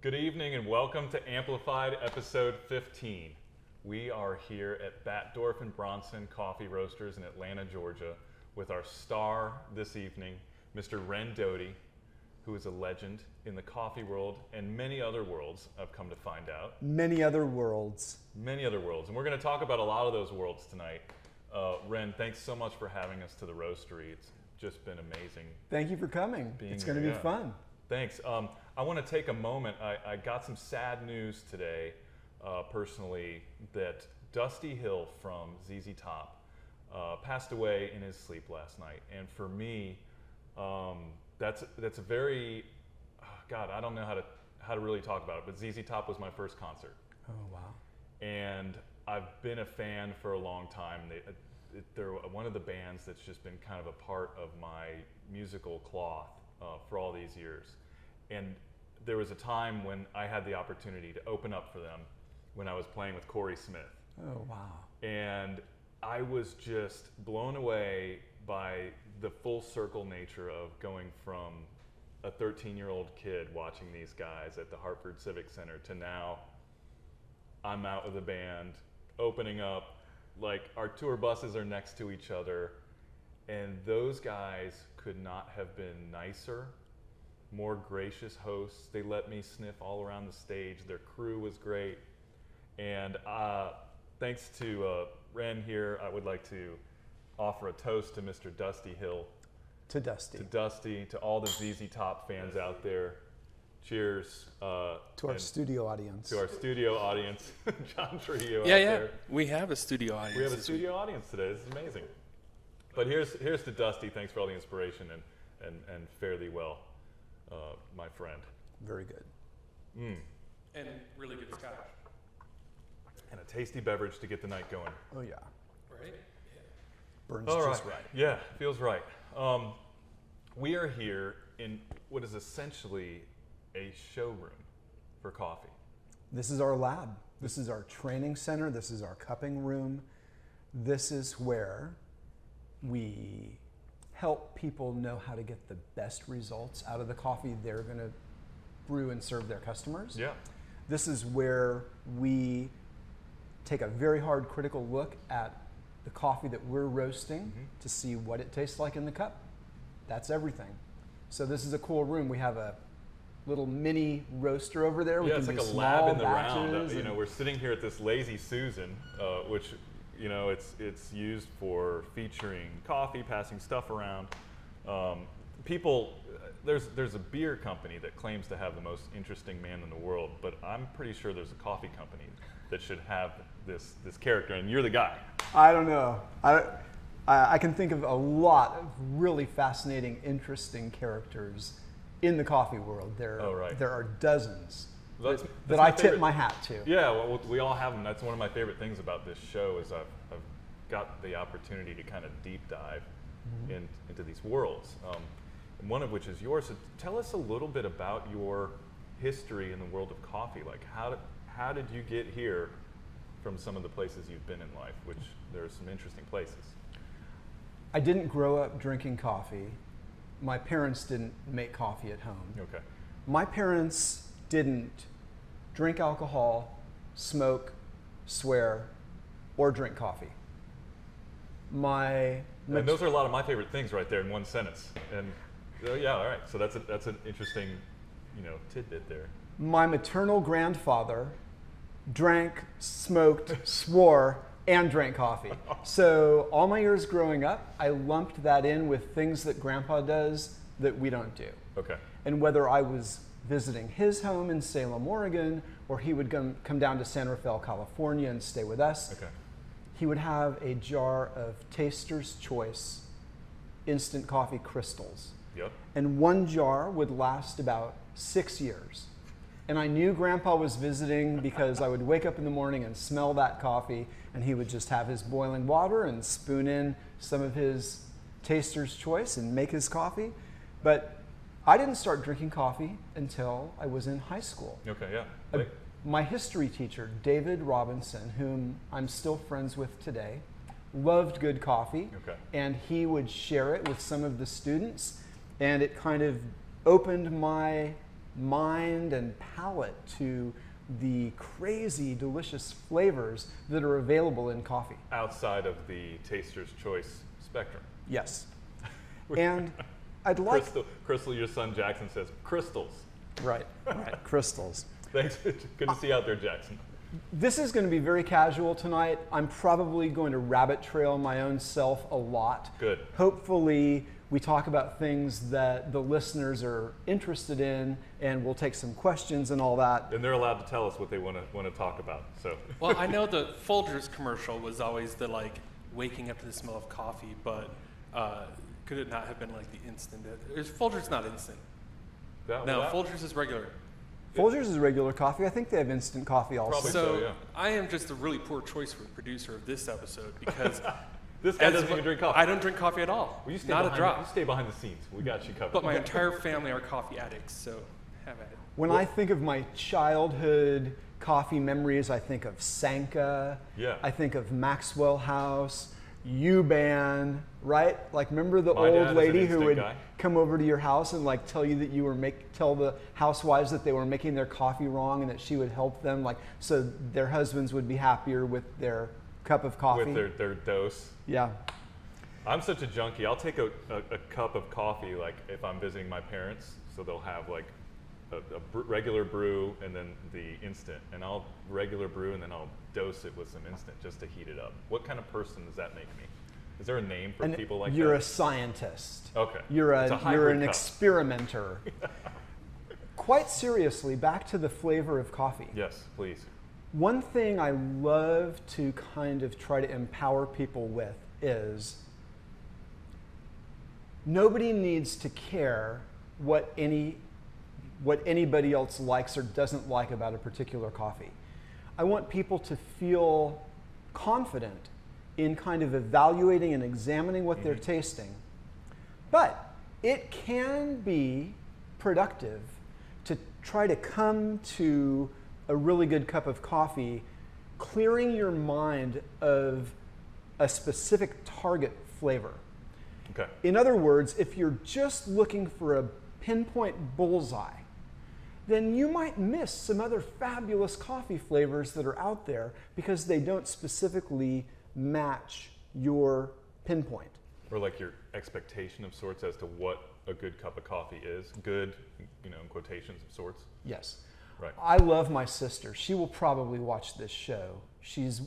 Good evening and welcome to Amplified episode 15. We are here at Batdorf and Bronson Coffee Roasters in Atlanta, Georgia with our star this evening, Mr. Ren Doughty, who is a legend in the coffee world and many other worlds, I've come to find out. Many other worlds. Many other worlds. And we're going to talk about a lot of those worlds tonight. Ren, thanks so much for having us to the roastery. It's just been amazing. Thank you for coming. It's going to be fun. Thanks. I want to take a moment. I got some sad news today, personally, that Dusty Hill from ZZ Top passed away in his sleep last night. And for me, that's a very, God, I don't know how to really talk about it, but ZZ Top was my first concert. Oh, wow. And I've been a fan for a long time. They're one of the bands that's just been kind of a part of my musical cloth for all these years. And there was a time when I had the opportunity to open up for them when I was playing with Corey Smith. Oh, wow. And I was just blown away by the full circle nature of going from a 13-year-old kid watching these guys at the Hartford Civic Center to now I'm out with the band, opening up, like our tour buses are next to each other, and those guys could not have been nicer, more gracious hosts. They let me sniff all around the stage. Their crew was great. And thanks to Ren here, I would like to offer a toast to Mr. Dusty Hill. To Dusty. To Dusty, to all the ZZ Top fans out there. Cheers. To our studio audience. To our studio audience. John Trio out Yeah. there. We have a studio audience. We have a studio audience today. This is amazing. But here's to Dusty. Thanks for all the inspiration and fare thee well, my friend. Very good. And really good scotch. And a tasty beverage to get the night going. Oh, yeah. Right? Yeah. Burns All just right. right. Yeah, feels right. We are here in what is essentially a showroom for coffee. This is our lab. This is our training center. This is our cupping room. This is where we help people know how to get the best results out of the coffee they're going to brew and serve their customers. Yeah. This is where we take a very hard critical look at the coffee that we're roasting to see what it tastes like in the cup. That's everything. So this is a cool room. We have a little mini roaster over there. Yeah, it's like a lab in the round. We're sitting here at this Lazy Susan, which it's used for featuring coffee, passing stuff around. People, there's a beer company that claims to have the most interesting man in the world, but I'm pretty sure there's a coffee company that should have this character, and you're the guy. I don't know. I can think of a lot of really fascinating, interesting characters in the coffee world. There are dozens that I tip my hat to. Yeah, well, we all have them. That's one of my favorite things about this show is I've got the opportunity to kind of deep dive into these worlds, one of which is yours. So tell us a little bit about your history in the world of coffee. Like how did you get here from some of the places you've been in life, which there are some interesting places. I didn't grow up drinking coffee. My parents didn't make coffee at home. Okay. My parents didn't drink alcohol, smoke, swear, or drink coffee. And those are a lot of my favorite things right there in one sentence. And yeah, all right. So that's an interesting, tidbit there. My maternal grandfather drank, smoked, swore, and drank coffee. So all my years growing up, I lumped that in with things that Grandpa does that we don't do. Okay. And whether I was visiting his home in Salem, Oregon, or he would come down to San Rafael, California and stay with us, he would have a jar of Taster's Choice instant coffee crystals. Yep. And one jar would last about 6 years. And I knew Grandpa was visiting because I would wake up in the morning and smell that coffee, and he would just have his boiling water and spoon in some of his Taster's Choice and make his coffee. But I didn't start drinking coffee until I was in high school. Okay, yeah. My history teacher, David Robinson, whom I'm still friends with today, loved good coffee. Okay. And he would share it with some of the students, and it kind of opened my mind and palate to the crazy, delicious flavors that are available in coffee. Outside of the taster's choice spectrum. Yes. And I'd like... Crystal, your son Jackson says, crystals. Right, crystals. Thanks. Good to see you out there, Jackson. This is going to be very casual tonight. I'm probably going to rabbit trail my own self a lot. Good. Hopefully, we talk about things that the listeners are interested in, and we'll take some questions and all that. And they're allowed to tell us what they want to talk about. So. Well, I know the Folgers commercial was always the waking up to the smell of coffee, but could it not have been like the instant? Folgers not instant. Folgers is regular. Folgers is regular coffee. I think they have instant coffee also. Probably so, yeah. I am just a really poor choice for a producer of this episode because this guy doesn't even drink coffee. I don't drink coffee at all. Well, not a drop. You stay behind the scenes. We got you covered. But my entire family are coffee addicts, so have at it. When I think of my childhood coffee memories, I think of Sanka. Yeah. I think of Maxwell House, U-Ban, right? Like, remember the My dad old is an lady who instant would guy. come over to your house and like tell you that you were tell the housewives that they were making their coffee wrong and that she would help them, like, so their husbands would be happier with their cup of coffee. With their dose. Yeah. I'm such a junkie. I'll take a cup of coffee, like if I'm visiting my parents, so they'll have like a regular brew and then the instant, and I'll regular brew and then I'll dose it with some instant just to heat it up. What kind of person does that make me? Is there a name for people like that? You're a scientist. Okay. You're an cup. experimenter. Quite seriously, back to the flavor of coffee. Yes, please. One thing I love to kind of try to empower people with is nobody needs to care what anybody else likes or doesn't like about a particular coffee. I want people to feel confident in kind of evaluating and examining what they're tasting. But it can be productive to try to come to a really good cup of coffee, clearing your mind of a specific target flavor. Okay. In other words, if you're just looking for a pinpoint bullseye, then you might miss some other fabulous coffee flavors that are out there because they don't specifically match your pinpoint. Or like your expectation of sorts as to what a good cup of coffee is. Good, in quotations of sorts. Yes. Right. I love my sister. She will probably watch this show. She's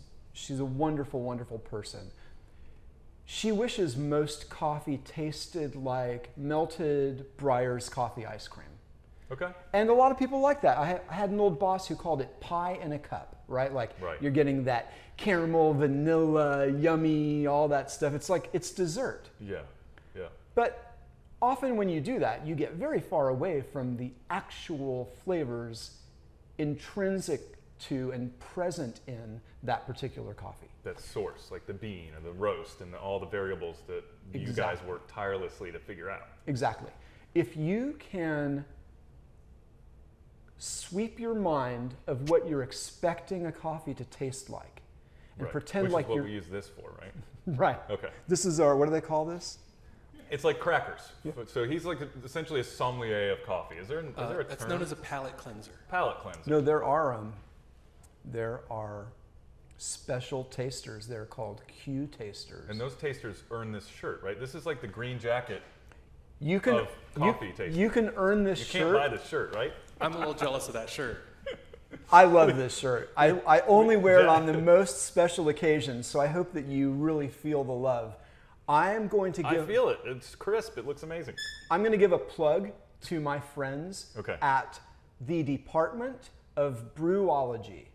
a wonderful, wonderful person. She wishes most coffee tasted like melted Breyer's coffee ice cream. Okay. And a lot of people like that. I had an old boss who called it pie in a cup, right? Like You're getting that caramel, vanilla, yummy, all that stuff. It's like it's dessert. Yeah, yeah. But often when you do that, you get very far away from the actual flavors intrinsic to and present in that particular coffee. That source, like the bean or the roast and all the variables that you guys work tirelessly to figure out. Exactly. If you can sweep your mind of what you're expecting a coffee to taste like and pretend Which like is what you're... we use this for, right? Right. Okay. This is our, what do they call this? It's like crackers. Yeah. So he's like essentially a sommelier of coffee. Is there a term? It's known as a palate cleanser. Palate cleanser. No, there are special tasters. They're called Q tasters. And those tasters earn this shirt, right? This is like the green jacket you can, of coffee tasting. You can earn this shirt. shirt. You can't buy this shirt, right? I'm a little jealous of that shirt. I love this shirt. I only wear it on the most special occasions, so I hope that you really feel the love. I am going to give... I feel it. It's crisp. It looks amazing. I'm going to give a plug to my friends Okay. at the Department of Brewology.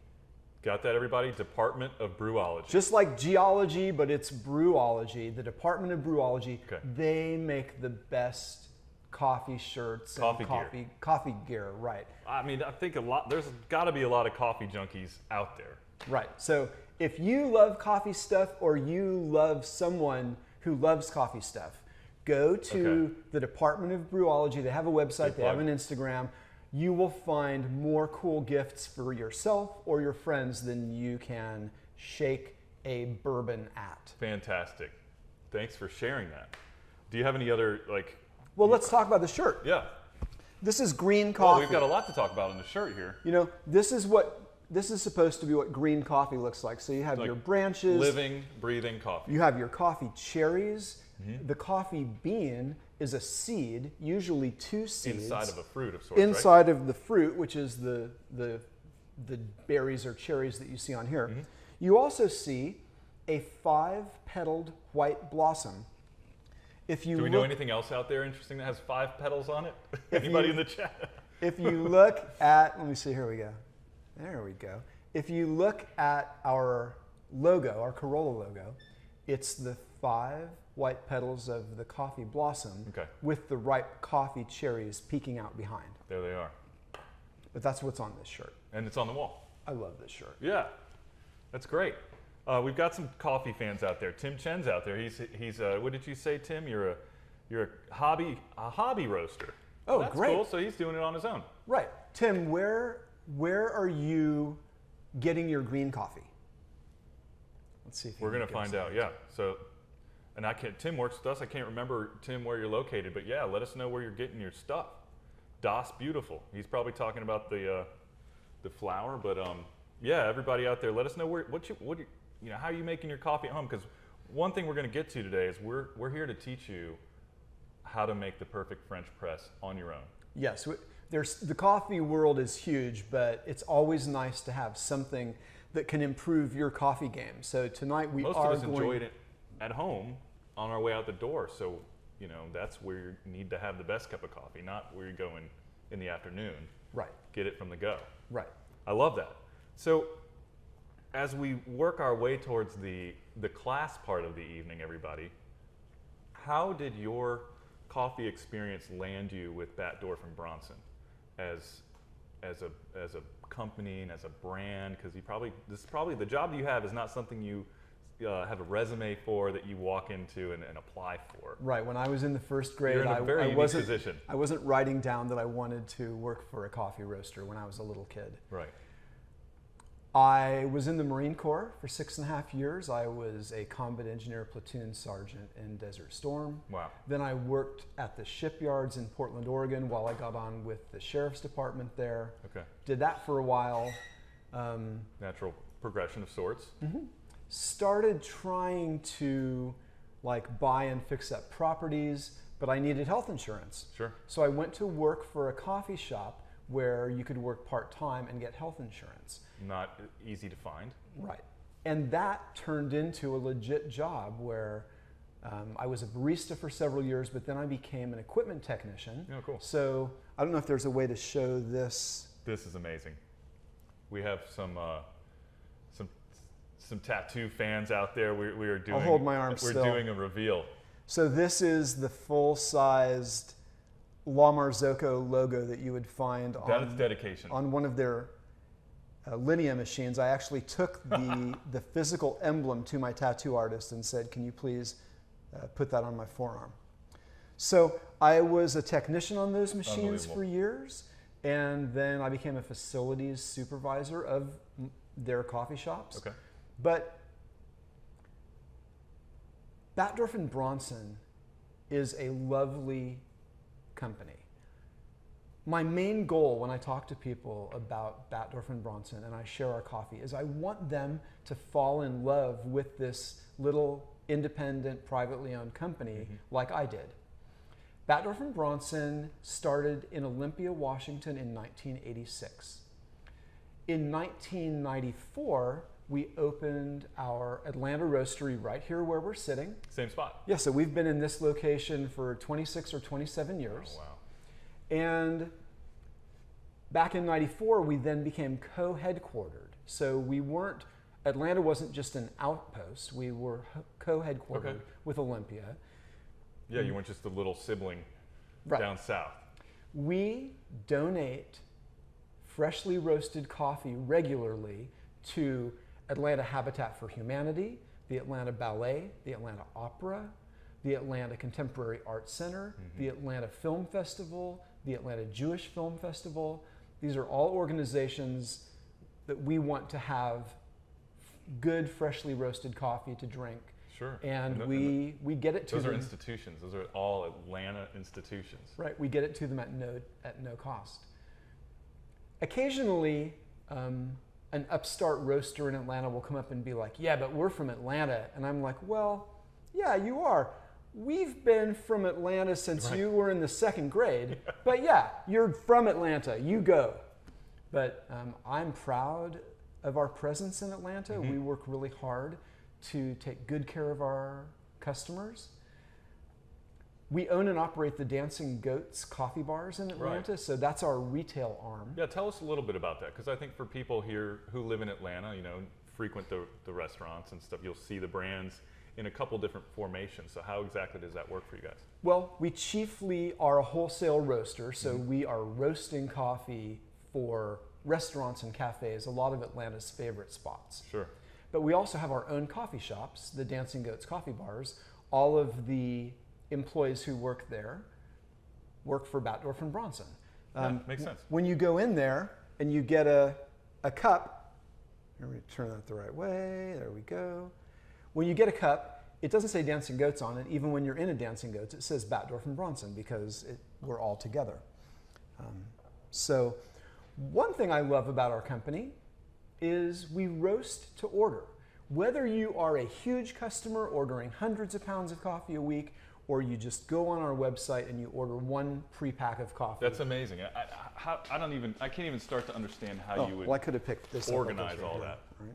Got that, everybody? Department of Brewology. Just like geology, but it's brewology. The Department of Brewology, Okay. They make the best coffee shirts and coffee gear, right. I mean, I think there's got to be a lot of coffee junkies out there. Right. So if you love coffee stuff or you love someone who loves coffee stuff, go to the Department of Brewology. They have a website. They have an Instagram. You will find more cool gifts for yourself or your friends than you can shake a bourbon at. Fantastic. Thanks for sharing that. Do you have any other, Well, let's talk about the shirt. Yeah. This is green coffee. Well, we've got a lot to talk about in the shirt here. You know, this is supposed to be what green coffee looks like. So you have your branches. Living, breathing coffee. You have your coffee cherries. The coffee bean is a seed, usually 2 seeds. Inside of a fruit of sorts, Inside of the fruit, which is the berries or cherries that you see on here. You also see a 5-petaled white blossom. Do we know anything else out there interesting that has 5 petals on it? Anybody in the chat? If you look at, let me see, here we go. There we go. If you look at our logo, our Corolla logo, it's the 5 white petals of the coffee blossom with the ripe coffee cherries peeking out behind. There they are. But that's what's on this shirt. And it's on the wall. I love this shirt. Yeah, that's great. We've got some coffee fans out there. Tim Chen's out there. He's what did you say, Tim? You're a hobby roaster. Oh, that's great. Cool. So he's doing it on his own. Right. Tim, where are you getting your green coffee? Let's see if we're gonna find out. Yeah. So, and Tim works with us. I can't remember, Tim, where you're located, but yeah, let us know where you're getting your stuff. Das Beautiful. He's probably talking about the flower, but yeah, everybody out there, let us know how are you making your coffee at home? Because one thing we're going to get to today is we're here to teach you how to make the perfect French press on your own. Yes, the coffee world is huge, but it's always nice to have something that can improve your coffee game. So tonight Most of us enjoyed it at home on our way out the door. So that's where you need to have the best cup of coffee, not where you're going in the afternoon. Right. Get it from the go. Right. I love that. So as we work our way towards the class part of the evening, everybody, how did your coffee experience land you with Batdorf and Bronson as a company and as a brand? Because this is probably the job you have is not something you have a resume for that you walk into and apply for. Right. When I was in the first grade, You're in a very unique position. I wasn't writing down that I wanted to work for a coffee roaster when I was a little kid. Right. I was in the Marine Corps for 6.5 years. I was a combat engineer platoon sergeant in Desert Storm. Wow. Then I worked at the shipyards in Portland, Oregon while I got on with the sheriff's department there. Okay. Did that for a while. Natural progression of sorts. Started trying to buy and fix up properties, but I needed health insurance. Sure. So I went to work for a coffee shop where you could work part-time and get health insurance. Not easy to find. Right. And that turned into a legit job where I was a barista for several years, but then I became an equipment technician. Oh, cool. So I don't know if there's a way to show this. This is amazing. We have some tattoo fans out there. We are doing. I'll hold my arm still. We're doing a reveal. So this is the full-sized La Marzocco logo that you would find That's dedication. on one of their Linea machines. I actually took the physical emblem to my tattoo artist and said, can you please put that on my forearm? So I was a technician on those machines for years, and then I became a facilities supervisor of their coffee shops. Okay. But Batdorf and Bronson is a lovely company. My main goal when I talk to people about Batdorf and Bronson and I share our coffee is I want them to fall in love with this little independent, privately owned company like I did. Batdorf and Bronson started in Olympia, Washington in 1986. In 1994, we opened our Atlanta roastery right here where we're sitting. Same spot. Yeah, so we've been in this location for 26 or 27 years. Oh, wow. And back in 94, we then became co-headquartered. So Atlanta wasn't just an outpost, we were co-headquartered with Olympia. Yeah, you weren't just a little sibling down south. We donate freshly roasted coffee regularly to Atlanta Habitat for Humanity, the Atlanta Ballet, the Atlanta Opera, the Atlanta Contemporary Arts Center, the Atlanta Film Festival, the Atlanta Jewish Film Festival. These are all organizations that we want to have good freshly roasted coffee to drink Sure. And we get it to them. Those are institutions. Those are all Atlanta institutions. Right. We get it to them at no cost. Occasionally, an upstart roaster in Atlanta will come up and be like, yeah, but we're from Atlanta. And I'm like, well, yeah, you are. We've been from Atlanta since you were in the 2nd grade. But yeah, you're from Atlanta. You go. But I'm proud of our presence in Atlanta. We work really hard to take good care of our customers. We own and operate the Dancing Goats coffee bars in Atlanta, so that's our retail arm. Yeah, tell us a little bit about that, because I think for people here who live in Atlanta, frequent the restaurants and stuff, you'll see the brands in a couple different formations. So how exactly does that work for you guys? Well, we chiefly are a wholesale roaster, so we are roasting coffee for restaurants and cafes, a lot of Atlanta's favorite spots. Sure. But we also have our own coffee shops, the Dancing Goats coffee bars. All of the employees who work there work for Batdorf and Bronson. Makes sense. When you go in there and you get a cup, let me turn that the right way, there we go. When you get a cup, it doesn't say Dancing Goats on it. Even when you're in a Dancing Goats, it says Batdorf and Bronson because we're all together. So one thing I love about our company is we roast to order. Whether you are a huge customer ordering hundreds of pounds of coffee a week, or you just go on our website and you order one pre-pack of coffee. That's amazing. I can't even start to understand how you would I could have picked this organize all that. Right.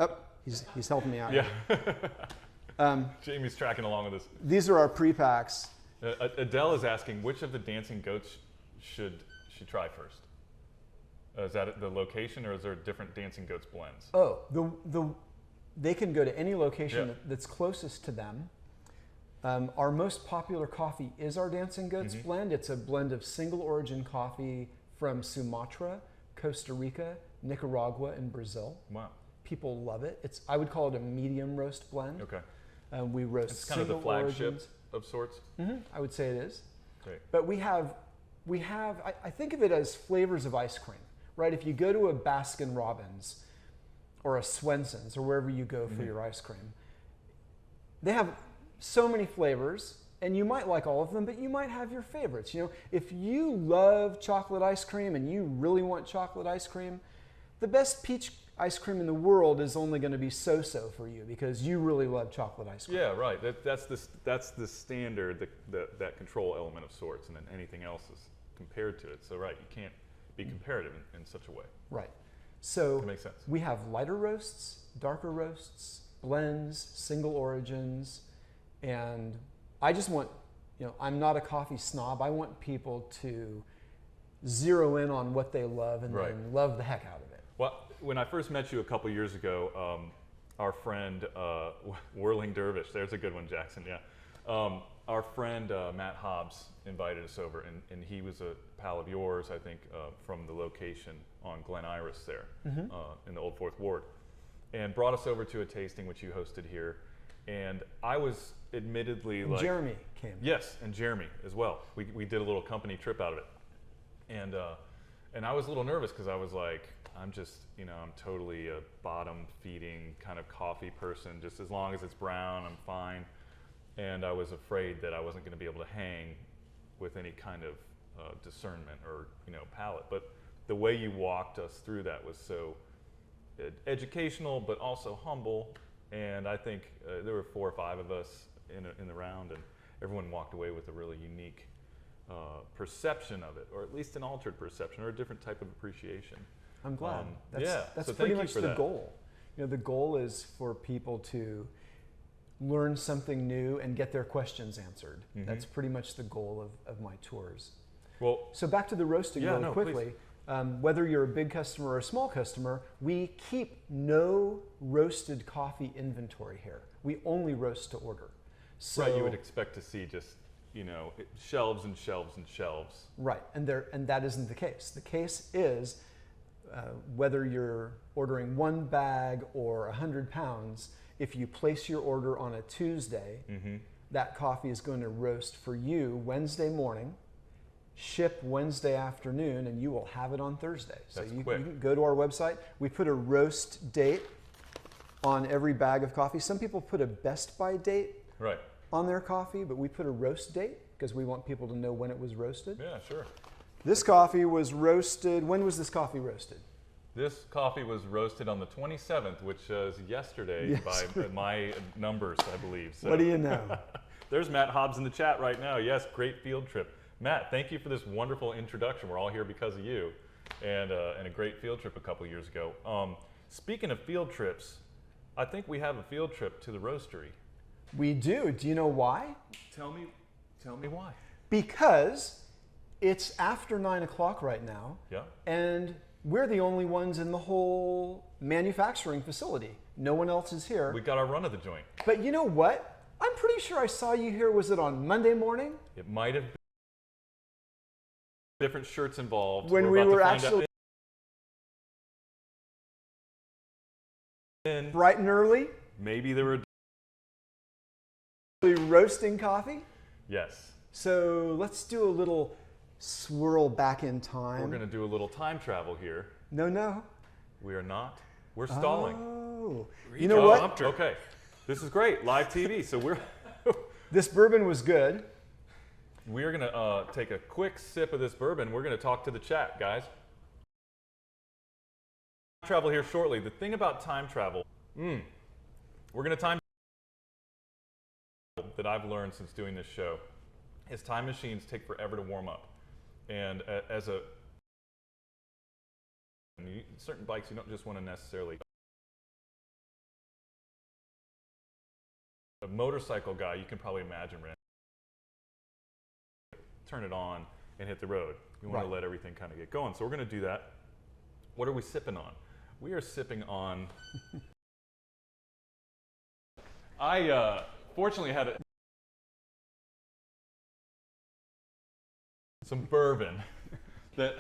Oh, he's helping me out. Yeah. Jamie's tracking along with us. These are our pre-packs. Adele is asking, which of the Dancing Goats should she try first? Is that the location, or is there different Dancing Goats blends? Oh, they can go to any location that's closest to them. Our most popular coffee is our Dancing Goats blend. It's a blend of single origin coffee from Sumatra, Costa Rica, Nicaragua, and Brazil. Wow. People love it. I would call it a medium roast blend. Okay. We roast it's kind of the flagship origins. Of sorts. I would say it is. Great. But we have, I think of it as flavors of ice cream, right? If you go to a Baskin Robbins or a Swenson's or wherever you go for your ice cream, they have so many flavors, and you might like all of them, but you might have your favorites. If you love chocolate ice cream and you really want chocolate ice cream, the best peach ice cream in the world is only going to be so-so for you because you really love chocolate ice cream. Yeah, right. That's the standard, that control element of sorts, and then anything else is compared to it. So right, you can't be comparative in such a way. Right. So that makes sense. We have lighter roasts, darker roasts, blends, single origins, and I just want, I'm not a coffee snob. I want people to zero in on what they love and then love the heck out of it. Well, when I first met you a couple years ago, our friend Whirling Dervish, there's a good one, Jackson, yeah. Our friend Matt Hobbs invited us over, and he was a pal of yours, I think, from the location on Glen Iris there in the Old Fourth Ward, and brought us over to a tasting which you hosted here. And I was admittedly like... Jeremy came. Yes, and Jeremy as well. We did a little company trip out of it. And I was a little nervous because I was like, I'm just, I'm totally a bottom-feeding kind of coffee person. Just as long as it's brown, I'm fine. And I was afraid that I wasn't going to be able to hang with any kind of discernment or, palate. But the way you walked us through that was so educational, but also humble. And I think there were 4 or 5 of us in the round, and everyone walked away with a really unique perception of it, or at least an altered perception, or a different type of appreciation. I'm glad. That's so pretty much the goal. The goal is for people to learn something new and get their questions answered. That's pretty much the goal of my tours. Well, so back to the roasting really quickly. Whether you're a big customer or a small customer, we keep no roasted coffee inventory here. We only roast to order. So, right, you would expect to see just shelves and shelves and shelves. Right, and that isn't the case. The case is whether you're ordering 1 bag or 100 pounds, if you place your order on a Tuesday, that coffee is going to roast for you Wednesday morning, ship Wednesday afternoon, and you will have it on Thursday. So you can go to our website. We put a roast date on every bag of coffee. Some people put a best by date on their coffee, but we put a roast date because we want people to know when it was roasted. Yeah, sure. This coffee was roasted. When was this coffee roasted? This coffee was roasted on the 27th, which is yesterday by my numbers, I believe. So. What do you know? There's Matt Hobbs in the chat right now. Yes, great field trip. Matt, thank you for this wonderful introduction. We're all here because of you, and a great field trip a couple years ago. Speaking of field trips, I think we have a field trip to the roastery. We do. Do you know why? Tell me why. Because it's after 9 o'clock right now, and we're the only ones in the whole manufacturing facility. No one else is here. We got our run of the joint. But you know what? I'm pretty sure I saw you here. Was it on Monday morning? It might have been. Different shirts involved. When we were actually bright and early. Maybe there were roasting coffee. Yes. So let's do a little swirl back in time. We're going to do a little time travel here. No. We are not. We're stalling. Oh. You know what? Okay. This is great. Live TV. So we're... This bourbon was good. We are going to take a quick sip of this bourbon. We're going to talk to the chat, guys. Travel here shortly. The thing about time travel, we're going to time that I've learned since doing this show is time machines take forever to warm up. And as a certain bikes, you don't just want to necessarily. A motorcycle guy, you can probably imagine, Ren. Turn it on and hit the road. You want to let everything kind of get going. So we're going to do that. What are we sipping on? We are sipping on. I fortunately had some bourbon that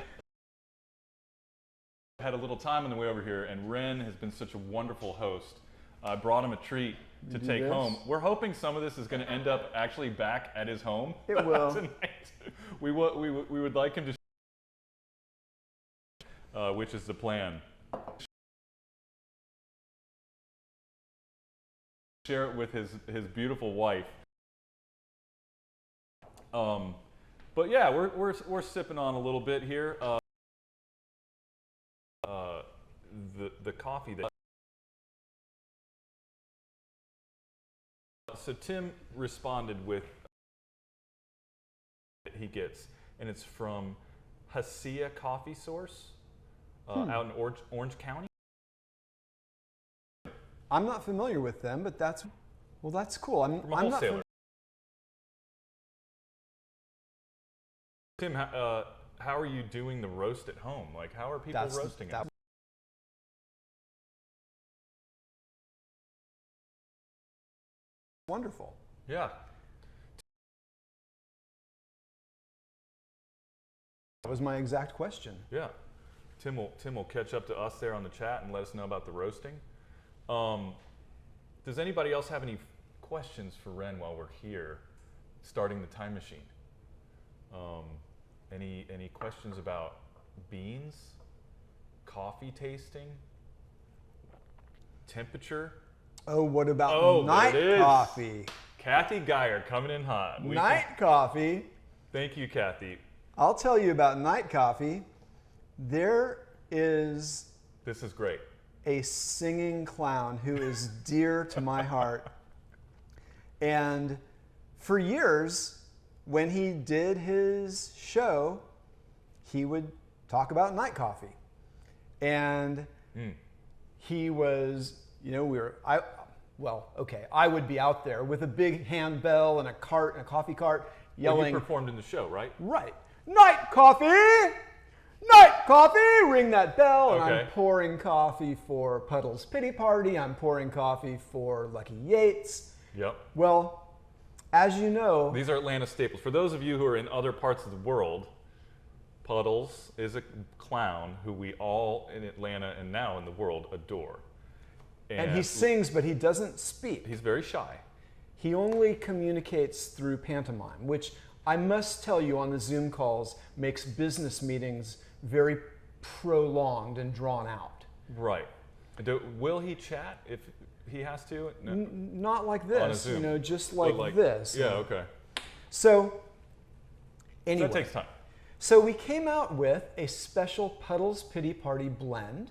had a little time on the way over here, and Ren has been such a wonderful host. I brought him a treat to take home. We're hoping some of this is going to end up actually back at his home. It will. Tonight. We would like him to, which is the plan. Share it with his beautiful wife. But yeah, we're sipping on a little bit here. The coffee that. So Tim responded with that he gets, and it's from Hasia Coffee Source out in Orange County. I'm not familiar with them, but that's cool. I'm from a wholesaler. Tim, how are you doing the roast at home? Like, how are people roasting it? Wonderful. Yeah. That was my exact question. Yeah. Tim will catch up to us there on the chat and let us know about the roasting. Does anybody else have any questions for Ren while we're here, starting the time machine? Any questions about beans, coffee temperature? Oh, what about night coffee? Kathy Geyer coming in hot. Night coffee. Thank you, Kathy. I'll tell you about night coffee. There is... This is great. A singing clown who is dear to my heart. And for years, when he did his show, he would talk about night coffee. And he was... I would be out there with a big handbell and a cart and a coffee cart yelling. Well, you performed in the show, right? Right. Night coffee! Night coffee! Ring that bell. And I'm pouring coffee for Puddle's Pity Party. I'm pouring coffee for Lucky Yates. Yep. Well, as you know... These are Atlanta staples. For those of you who are in other parts of the world, Puddles is a clown who we all in Atlanta and now in the world adore. And he sings, but he doesn't speak. He's very shy. He only communicates through pantomime, which I must tell you on the Zoom calls makes business meetings very prolonged and drawn out. Right. Will he chat? he has to? No. Not like this, you know, just like this. Yeah, okay. So, anyway. That takes time. So we came out with a special Puddles Pity Party blend,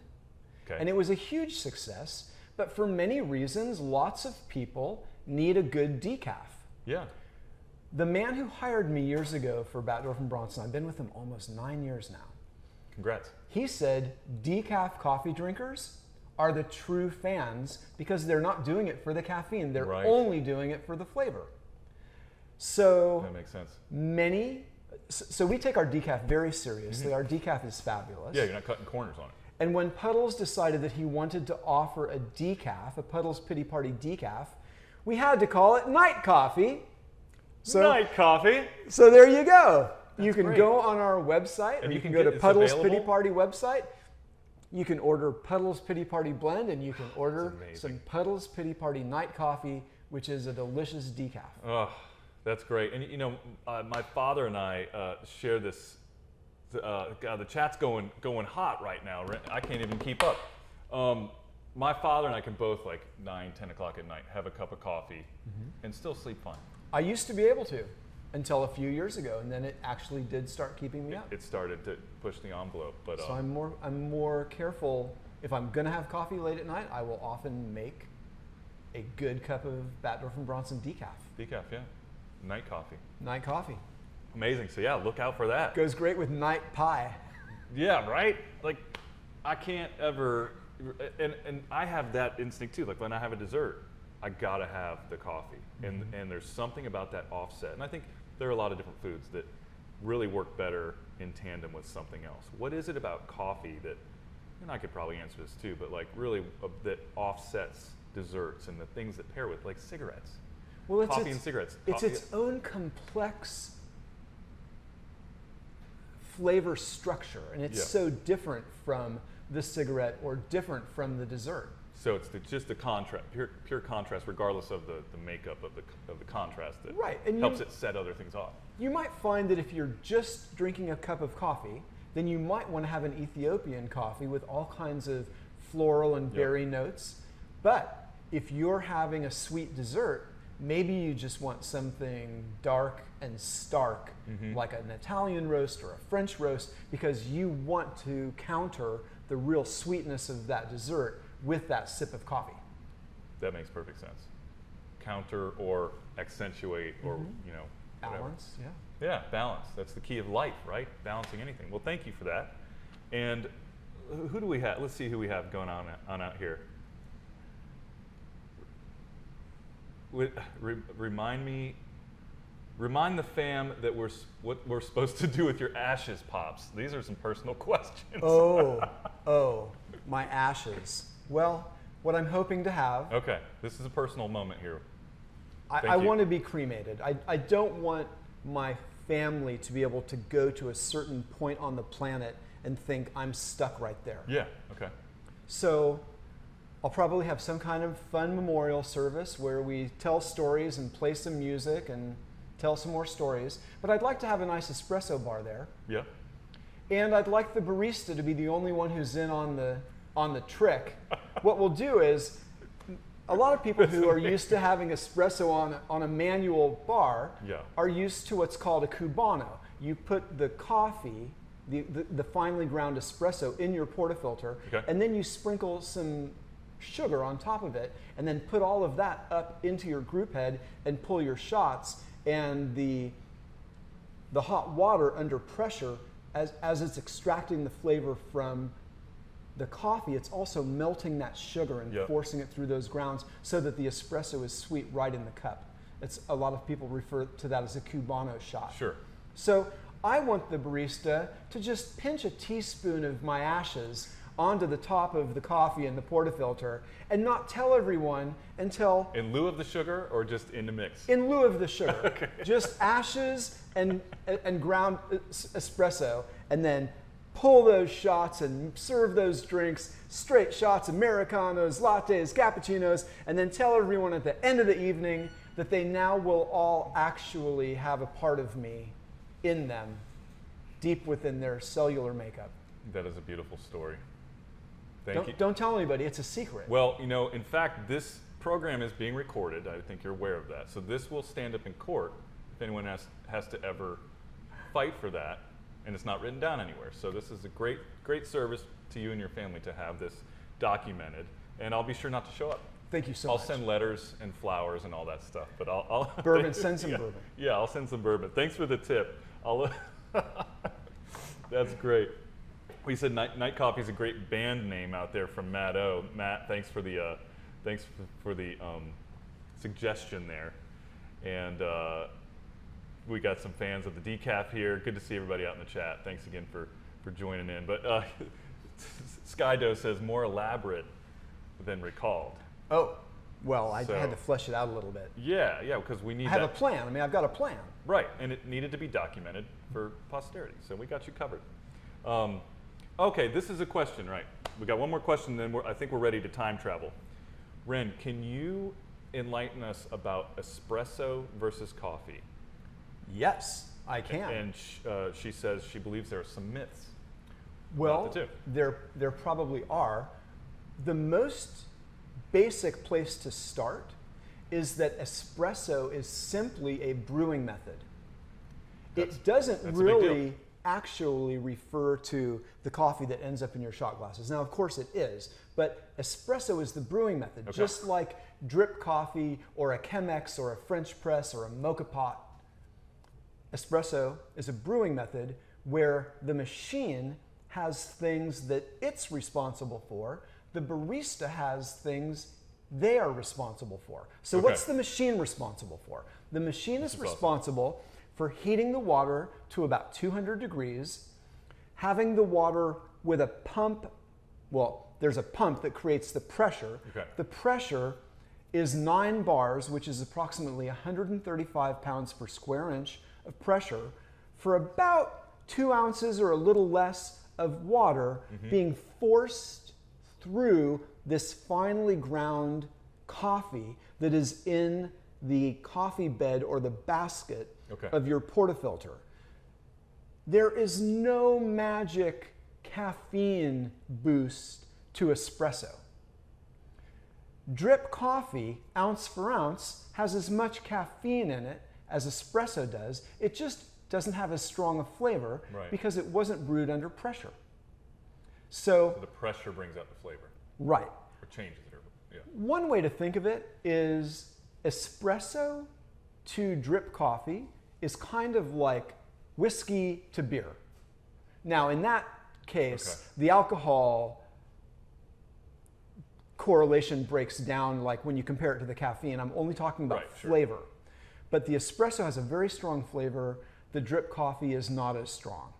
and it was a huge success, but for many reasons, lots of people need a good decaf. Yeah. The man who hired me years ago for Batdorf Bronson, I've been with him almost 9 years now. Congrats. He said decaf coffee drinkers are the true fans because they're not doing it for the caffeine. They're only doing it for the flavor. So that makes sense. So we take our decaf very seriously. Our decaf is fabulous. Yeah, you're not cutting corners on it. And when Puddles decided that he wanted to offer a decaf, a Puddles Pity Party decaf, we had to call it Night Coffee. Night Coffee. So there you go. You can go on our website, and you can go to Puddles Pity Party website. You can order Puddles Pity Party blend, and you can order some Puddles Pity Party Night Coffee, which is a delicious decaf. Oh, that's great. And you know, my father and I share this. God, the chat's going hot right now. I can't even keep up. My father and I can both, like 9, 10 o'clock at night, have a cup of coffee and still sleep fine. I used to be able to until a few years ago, and then it actually did start keeping me up. It started to push the envelope, but so I'm more careful. If I'm going to have coffee late at night, I will often make a good cup of Batdorf Bronson decaf. Decaf, yeah. Night coffee. Night coffee. Amazing. So yeah, look out for that. Goes great with night pie. Yeah, right? Like, I can't ever, and I have that instinct too. Like when I have a dessert, I gotta have the coffee. And there's something about that offset. And I think there are a lot of different foods that really work better in tandem with something else. What is it about coffee that, and I could probably answer this too, but like really that offsets desserts and the things that pair with, like cigarettes. Well, coffee and cigarettes. It's its own complex flavor structure, and it's so different from the cigarette or different from the dessert. So it's just the contrast, pure contrast, regardless of the makeup of the contrast that helps it set other things off. You might find that if you're just drinking a cup of coffee, then you might want to have an Ethiopian coffee with all kinds of floral and berry notes. But if you're having a sweet dessert, maybe you just want something dark and stark, like an Italian roast or a French roast, because you want to counter the real sweetness of that dessert with that sip of coffee. That makes perfect sense. Counter or accentuate or, you know, balance, whatever. Yeah, balance. That's the key of life, right? Balancing anything. Well, thank you for that. And who do we have? Let's see who we have going on out here. Remind the fam that what we're supposed to do with your ashes, Pops. These are some personal questions. Oh, my ashes. Well, what I'm hoping to have. Okay, this is a personal moment here. I want to be cremated. I don't want my family to be able to go to a certain point on the planet and think I'm stuck right there. Yeah, okay. So I'll probably have some kind of fun memorial service where we tell stories and play some music and tell some more stories. But I'd like to have a nice espresso bar there. Yeah. And I'd like the barista to be the only one who's in on the trick. What we'll do is, a lot of people who are used to having espresso on a manual bar are used to what's called a cubano. You put the coffee, the finely ground espresso in your portafilter, and then you sprinkle some sugar on top of it, and then put all of that up into your group head and pull your shots. And the hot water under pressure, as it's extracting the flavor from the coffee, it's also melting that sugar and forcing it through those grounds so that the espresso is sweet right in the cup. A lot of people refer to that as a cubano shot. Sure. So I want the barista to just pinch a teaspoon of my ashes onto the top of the coffee in the portafilter and not tell everyone until... In lieu of the sugar or just in the mix? In lieu of the sugar. Just ashes and ground espresso, and then pull those shots and serve those drinks, straight shots, Americanos, lattes, cappuccinos, and then tell everyone at the end of the evening that they now will all actually have a part of me in them, deep within their cellular makeup. That is a beautiful story. Thank you. Don't tell anybody. It's a secret. Well, you know, in fact, this program is being recorded. I think you're aware of that. So this will stand up in court if anyone has to ever fight for that, and it's not written down anywhere. So this is a great service to you and your family to have this documented, and I'll be sure not to show up. Thank you so I'll much. send letters and flowers and all that stuff, but I'll bourbon. Send some yeah, bourbon. Yeah, I'll send some bourbon. Thanks for the tip. That's great. We said Night Coffee is a great band name out there from Matt O. Matt, thanks for the suggestion there, and we got some fans of the decaf here. Good to see everybody out in the chat. Thanks again for joining in. But Skydo says more elaborate than recalled. Oh, well, I had to flesh it out a little bit. Yeah, because we need I have a plan. I mean, I've got a plan. Right, and it needed to be documented for posterity, so we got you covered. Okay, this is a question, right? We got one more question, then I think we're ready to time travel. Ren, can you enlighten us about espresso versus coffee? Yes, I can. And she says she believes there are some myths. Well, about the two. There probably are. The most basic place to start is that espresso is simply a brewing method. It doesn't really actually refer to the coffee that ends up in your shot glasses. Now, of course it is, but espresso is the brewing method, just like drip coffee or a Chemex or a French press or a mocha pot. Espresso is a brewing method where the machine has things that it's responsible for. The barista has things they are responsible for. So what's the machine responsible for? The machine is responsible for heating the water to about 200 degrees, having the water with a pump. Well, there's a pump that creates the pressure. The pressure is 9 bars, which is approximately 135 pounds per square inch of pressure for about 2 ounces or a little less of water being forced through this finely ground coffee that is in the coffee bed or the basket of your portafilter. There is no magic caffeine boost to espresso. Drip coffee, ounce for ounce, has as much caffeine in it as espresso does. It just doesn't have as strong a flavor because it wasn't brewed under pressure. So the pressure brings out the flavor. Right. Or changes it. One way to think of it is espresso to drip coffee is kind of like whiskey to beer. Now, in that case, the alcohol correlation breaks down like when you compare it to the caffeine. I'm only talking about flavor. But the espresso has a very strong flavor. The drip coffee is not as strong.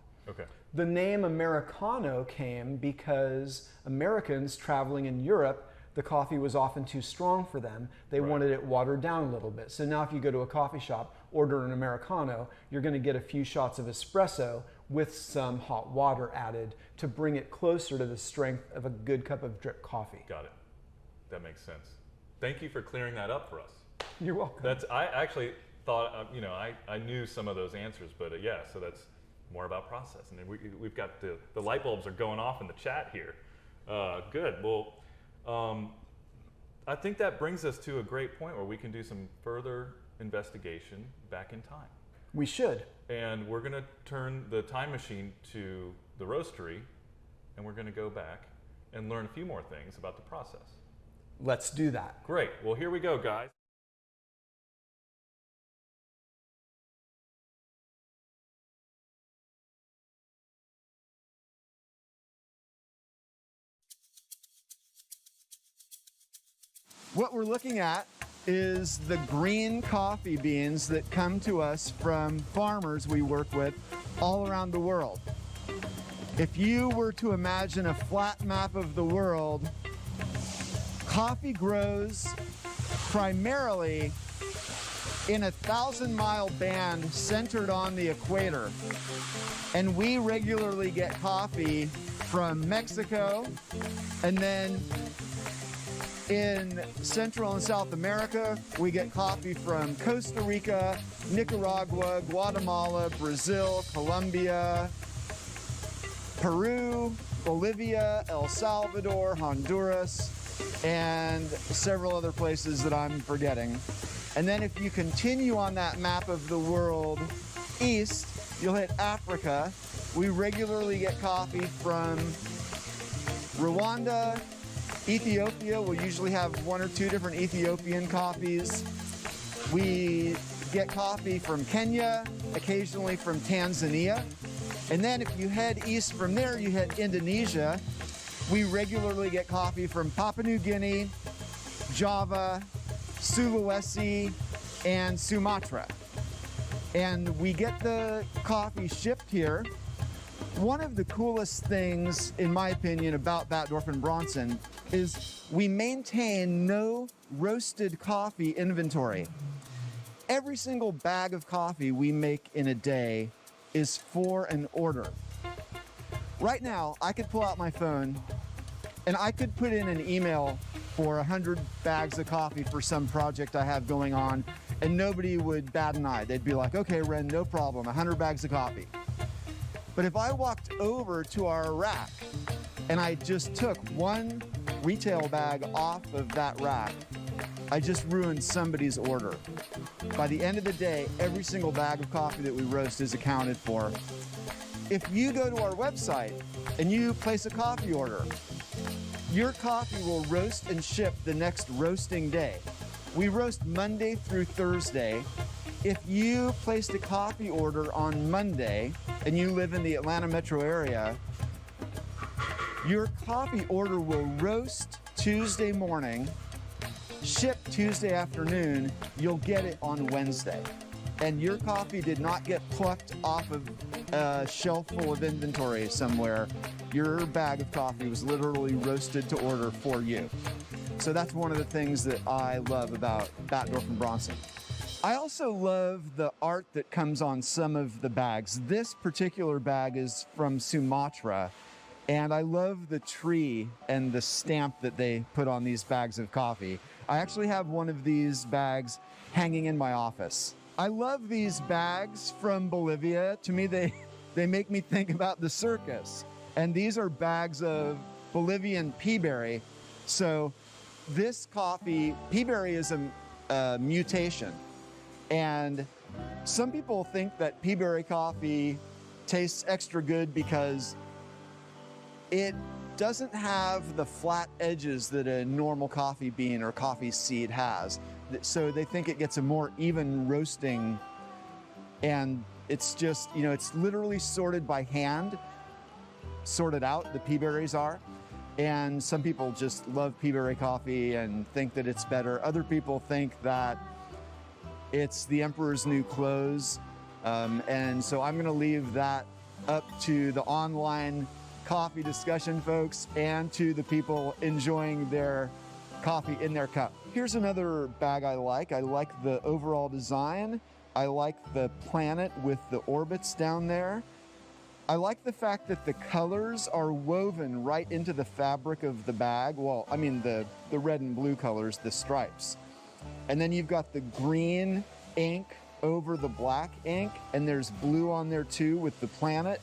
The name Americano came because Americans traveling in Europe, the coffee was often too strong for them. They wanted it watered down a little bit. So now if you go to a coffee shop, order an Americano, you're going to get a few shots of espresso with some hot water added to bring it closer to the strength of a good cup of drip coffee. Got it. That makes sense. Thank you for clearing that up for us. You're welcome. I actually thought, I knew some of those answers, but so that's more about process. And we've got the light bulbs are going off in the chat here. Good. Well, I think that brings us to a great point where we can do some further investigation back in time. We should. And we're going to turn the time machine to the roastery, and we're going to go back and learn a few more things about the process. Let's do that. Great. Well, here we go, guys. What we're looking at is the green coffee beans that come to us from farmers we work with all around the world. If you were to imagine a flat map of the world, coffee grows primarily in a 1,000-mile band centered on the equator. And we regularly get coffee from Mexico, and then in Central and South America, we get coffee from Costa Rica, Nicaragua, Guatemala, Brazil, Colombia, Peru, Bolivia, El Salvador, Honduras, and several other places that I'm forgetting. And then if you continue on that map of the world east, you'll hit Africa. We regularly get coffee from Rwanda, Ethiopia. We'll usually have 1 or 2 different Ethiopian coffees. We get coffee from Kenya, occasionally from Tanzania. And then if you head east from there, you hit Indonesia. We regularly get coffee from Papua New Guinea, Java, Sulawesi, and Sumatra. And we get the coffee shipped here. One of the coolest things, in my opinion, about Batdorf and Bronson is we maintain no roasted coffee inventory. Every single bag of coffee we make in a day is for an order. Right now, I could pull out my phone and I could put in an email for 100 bags of coffee for some project I have going on, and nobody would bat an eye. They'd be like, okay, Ren, no problem, 100 bags of coffee. But if I walked over to our rack and I just took one retail bag off of that rack, I just ruined somebody's order. By the end of the day, every single bag of coffee that we roast is accounted for. If you go to our website and you place a coffee order, your coffee will roast and ship the next roasting day. We roast Monday through Thursday. If you placed a coffee order on Monday and you live in the Atlanta metro area, your coffee order will roast Tuesday morning, ship Tuesday afternoon, you'll get it on Wednesday. And your coffee did not get plucked off of a shelf full of inventory somewhere. Your bag of coffee was literally roasted to order for you. So that's one of the things that I love about Batdorf and Bronson. I also love the art that comes on some of the bags. This particular bag is from Sumatra, and I love the tree and the stamp that they put on these bags of coffee. I actually have one of these bags hanging in my office. I love these bags from Bolivia. To me, they make me think about the circus. And these are bags of Bolivian pea berry. So this coffee, pea berry is a mutation. And some people think that pea berry coffee tastes extra good because it doesn't have the flat edges that a normal coffee bean or coffee seed has. So they think it gets a more even roasting, and it's just, you know, it's literally sorted by hand, sorted out, the pea berries are. And some people just love pea berry coffee and think that it's better. Other people think that it's the emperor's new clothes. And so I'm gonna leave that up to the online coffee discussion folks and to the people enjoying their coffee in their cup. Here's another bag I like. I like the overall design. I like the planet with the orbits down there. I like the fact that the colors are woven right into the fabric of the bag. Well, I mean the red and blue colors, the stripes. And then you've got the green ink over the black ink, and there's blue on there too with the planet.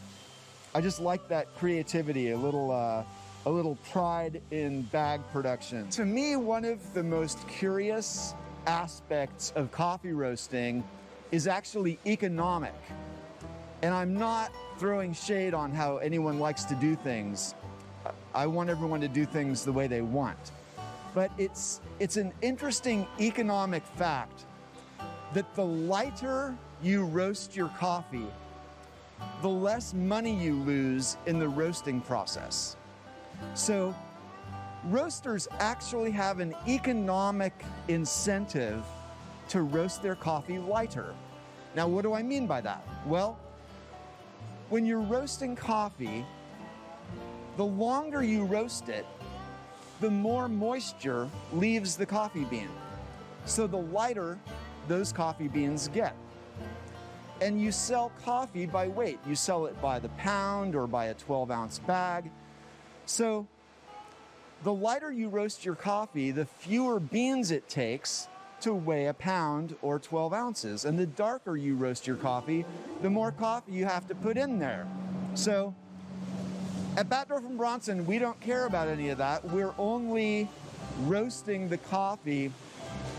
I just like that creativity, a little pride in bag production. To me, one of the most curious aspects of coffee roasting is actually economic. And I'm not throwing shade on how anyone likes to do things. I want everyone to do things the way they want. But it's an interesting economic fact that the lighter you roast your coffee, the less money you lose in the roasting process. So roasters actually have an economic incentive to roast their coffee lighter. Now, what do I mean by that? Well, when you're roasting coffee, the longer you roast it, the more moisture leaves the coffee bean. So the lighter those coffee beans get. And you sell coffee by weight. You sell it by the pound or by a 12-ounce bag. So the lighter you roast your coffee, the fewer beans it takes to weigh a pound or 12 ounces. And the darker you roast your coffee, the more coffee you have to put in there. So At Batdorf Bronson, we don't care about any of that. We're only roasting the coffee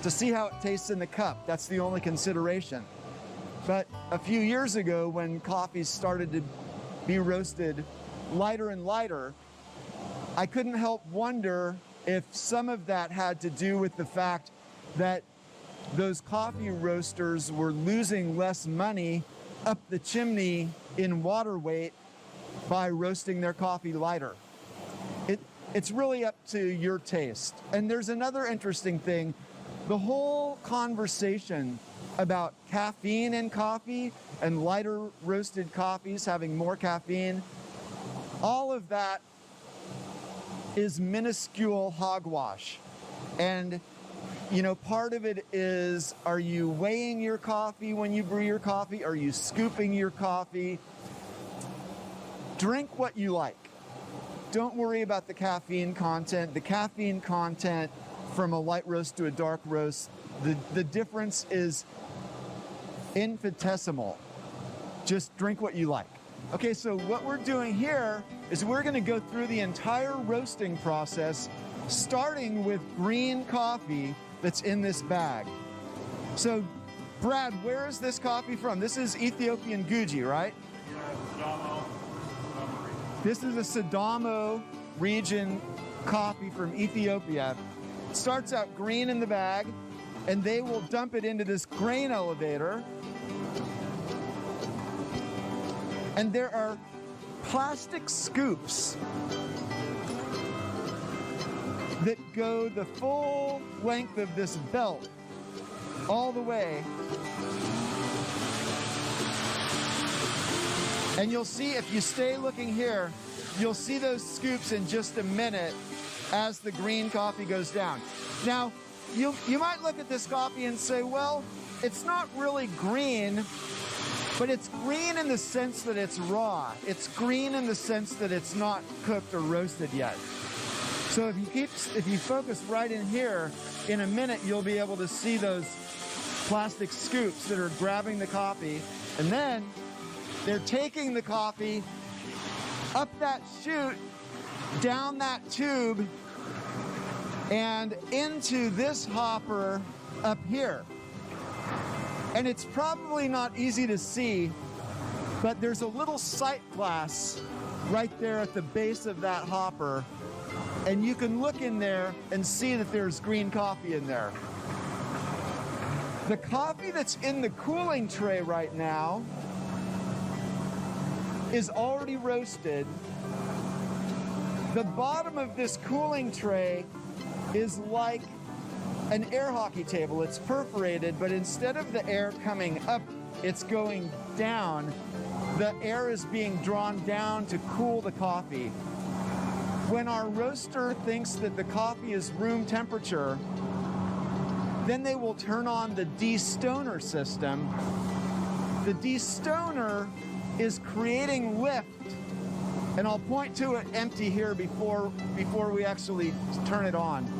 to see how it tastes in the cup. That's the only consideration. But a few years ago, when coffees started to be roasted lighter and lighter, I couldn't help wonder if some of that had to do with the fact that those coffee roasters were losing less money up the chimney in water weight by roasting their coffee lighter. It's really up to your taste. And there's another interesting thing. The whole conversation about caffeine in coffee and lighter roasted coffees having more caffeine, all of that is minuscule hogwash. And you know, part of it is, are you weighing your coffee when you brew your coffee? Are you scooping your coffee? Drink what you like. Don't worry about the caffeine content. The caffeine content from a light roast to a dark roast, the difference is infinitesimal. Just drink what you like. Okay, so what we're doing here is we're going to go through the entire roasting process, starting with green coffee that's in this bag. So, Brad, where is this coffee from? This is Ethiopian Guji, right? Yeah, Sidamo. This is a Sidamo region coffee from Ethiopia. It starts out green in the bag, and they will dump it into this grain elevator. And there are plastic scoops that go the full length of this belt all the way. And you'll see, if you stay looking here, you'll see those scoops in just a minute as the green coffee goes down. Now, you might look at this coffee and say, well, it's not really green, but it's green in the sense that it's raw. It's green in the sense that it's not cooked or roasted yet. So if you focus right in here, in a minute you'll be able to see those plastic scoops that are grabbing the coffee, and then they're taking the coffee up that chute, down that tube, and into this hopper up here. And it's probably not easy to see, but there's a little sight glass right there at the base of that hopper, and you can look in there and see that there's green coffee in there. The coffee that's in the cooling tray right now is already roasted. The bottom of this cooling tray is like an air hockey table. It's perforated, but instead of the air coming up, it's going down. The air is being drawn down to cool the coffee. When our roaster thinks that the coffee is room temperature, then they will turn on the destoner system. The destoner is creating lift, and I'll point to it empty here before we actually turn it on.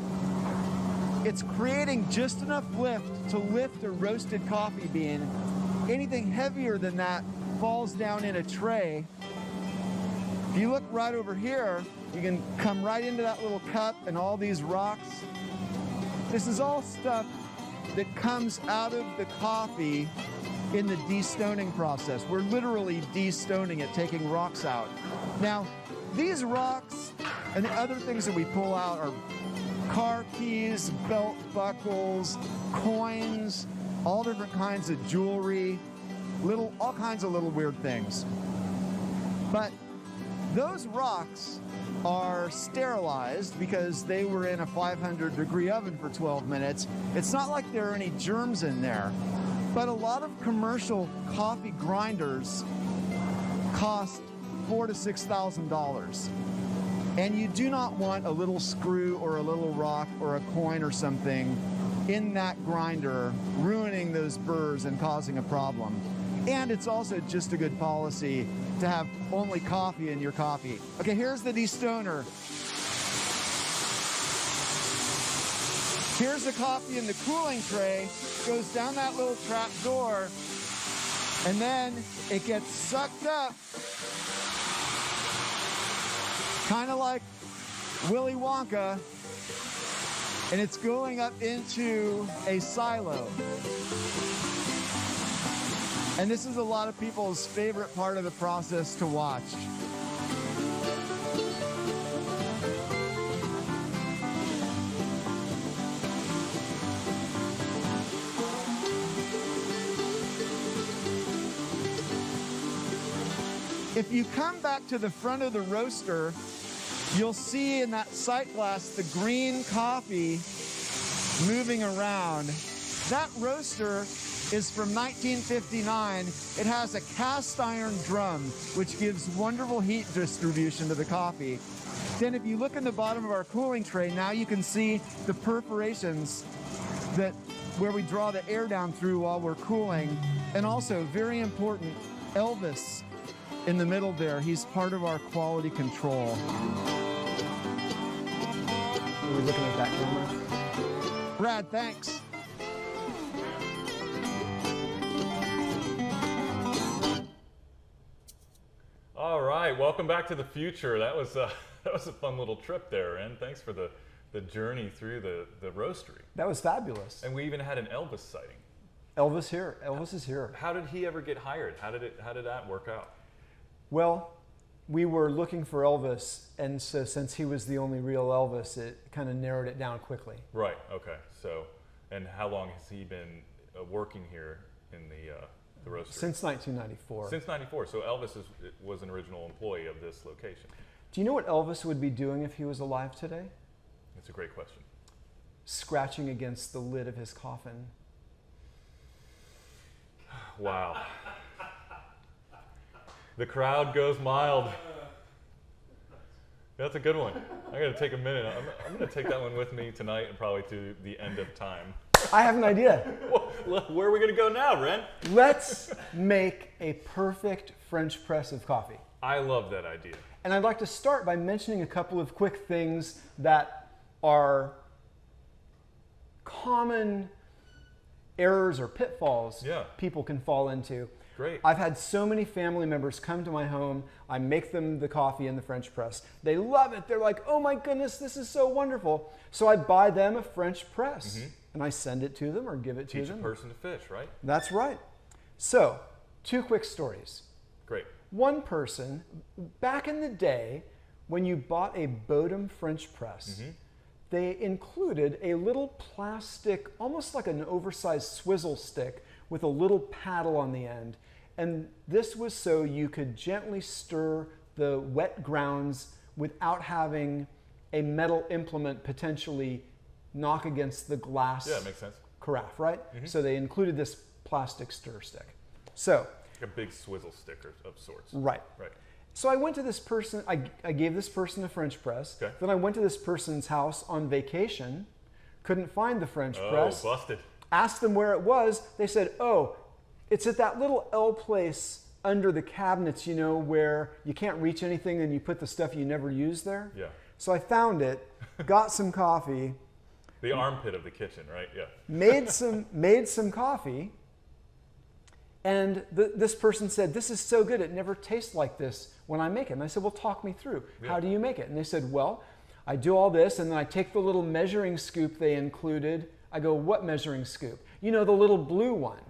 It's creating just enough lift to lift a roasted coffee bean. Anything heavier than that falls down in a tray. If you look right over here, you can come right into that little cup and all these rocks. This is all stuff that comes out of the coffee in the destoning process. We're literally destoning it, taking rocks out. Now, these rocks and the other things that we pull out are car keys, belt buckles, coins, all different kinds of jewelry, all kinds of little weird things. But those rocks are sterilized because they were in a 500-degree oven for 12 minutes. It's not like there are any germs in there. But a lot of commercial coffee grinders cost $4,000 to $6,000. And you do not want a little screw or a little rock or a coin or something in that grinder ruining those burrs and causing a problem. And it's also just a good policy to have only coffee in your coffee. Okay, here's the destoner. Here's the coffee in the cooling tray, goes down that little trap door, and then it gets sucked up kind of like Willy Wonka, and it's going up into a silo. And this is a lot of people's favorite part of the process to watch. If you come back to the front of the roaster, you'll see in that sight glass the green coffee moving around. That roaster is from 1959. It has a cast iron drum, which gives wonderful heat distribution to the coffee. Then if you look in the bottom of our cooling tray, now you can see the perforations where we draw the air down through while we're cooling. And also, very important, Elvis in the middle there. He's part of our quality control. Are we looking at that camera? Brad, thanks. All right, welcome back to the future. That was a fun little trip there, Ren. Thanks for the journey through the roastery. That was fabulous. And we even had an Elvis sighting. Elvis here. Elvis is here. How did he ever get hired? How did that work out? Well, we were looking for Elvis, and so since he was the only real Elvis, it kind of narrowed it down quickly. Right. Okay. So, and how long has he been working here in the roastery? Since 1994. Since '94. So Elvis was an original employee of this location. Do you know what Elvis would be doing if he was alive today? That's a great question. Scratching against the lid of his coffin. Wow. The crowd goes mild. That's a good one. I got to take a minute. I'm going to take that one with me tonight and probably to the end of time. I have an idea. Well, where are we going to go now, Ren? Let's make a perfect French press of coffee. I love that idea. And I'd like to start by mentioning a couple of quick things that are common errors or pitfalls people can fall into. Great. I've had so many family members come to my home. I make them the coffee in the French press. They love it. They're like, oh my goodness, this is so wonderful. So I buy them a French press and I send it to them or give it to them. Teach a person to fish, right? That's right. So, two quick stories. Great. One person, back in the day, when you bought a Bodum French press, they included a little plastic, almost like an oversized swizzle stick with a little paddle on the end. And this was so you could gently stir the wet grounds without having a metal implement potentially knock against the glass makes sense. carafe, right? So they included this plastic stir stick. So, like a big swizzle stick of sorts. Right. So I went to this person, I gave this person a French press. Okay. Then I went to this person's house on vacation, couldn't find the French press. Oh, busted. Asked them where it was. They said, oh, it's at that little L place under the cabinets, you know, where you can't reach anything and you put the stuff you never use there. Yeah. So I found it, got some coffee. The armpit of the kitchen, right? Yeah. Made some coffee. And this person said, this is so good, it never tastes like this when I make it. And I said, well, talk me through. How do you make it? And they said, well, I do all this, and then I take the little measuring scoop they included. I go, what measuring scoop? You know, the little blue one.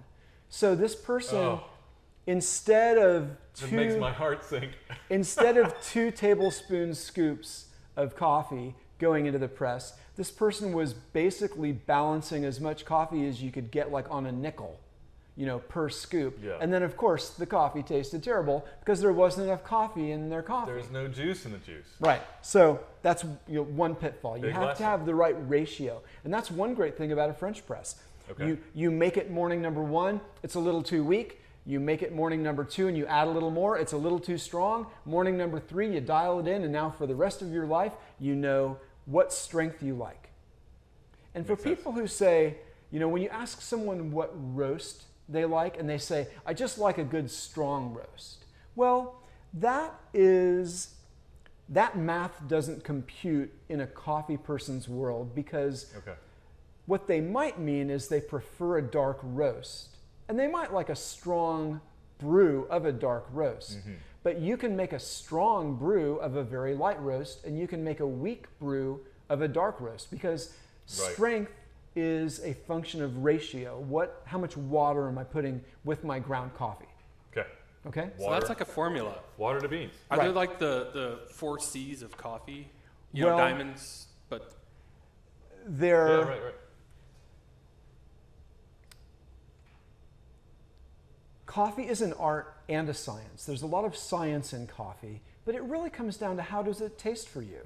So this person, instead of it makes my heart sink. Instead of 2 tablespoon scoops of coffee going into the press, this person was basically balancing as much coffee as you could get like on a nickel, you know, per scoop. Yeah. And then of course the coffee tasted terrible because there wasn't enough coffee in their coffee. There's no juice in the juice. Right. So that's one pitfall. You Big have lesson. to have the right ratio. And that's one great thing about a French press. Okay. You make it morning number 1, it's a little too weak. You make it morning number 2 and you add a little more, it's a little too strong. Morning number 3, you dial it in, and now for the rest of your life, you know what strength you like. And for people who say, you know, when you ask someone what roast they like, and they say, I just like a good strong roast. Well, that math doesn't compute in a coffee person's world, because what they might mean is they prefer a dark roast. And they might like a strong brew of a dark roast. but you can make a strong brew of a very light roast, and you can make a weak brew of a dark roast, because strength is a function of ratio. How much water am I putting with my ground coffee? Okay. So that's like a formula. Water to beans. Are there like the 4 C's of coffee? You know, diamonds, but they're right. Coffee is an art and a science. There's a lot of science in coffee, but it really comes down to how does it taste for you.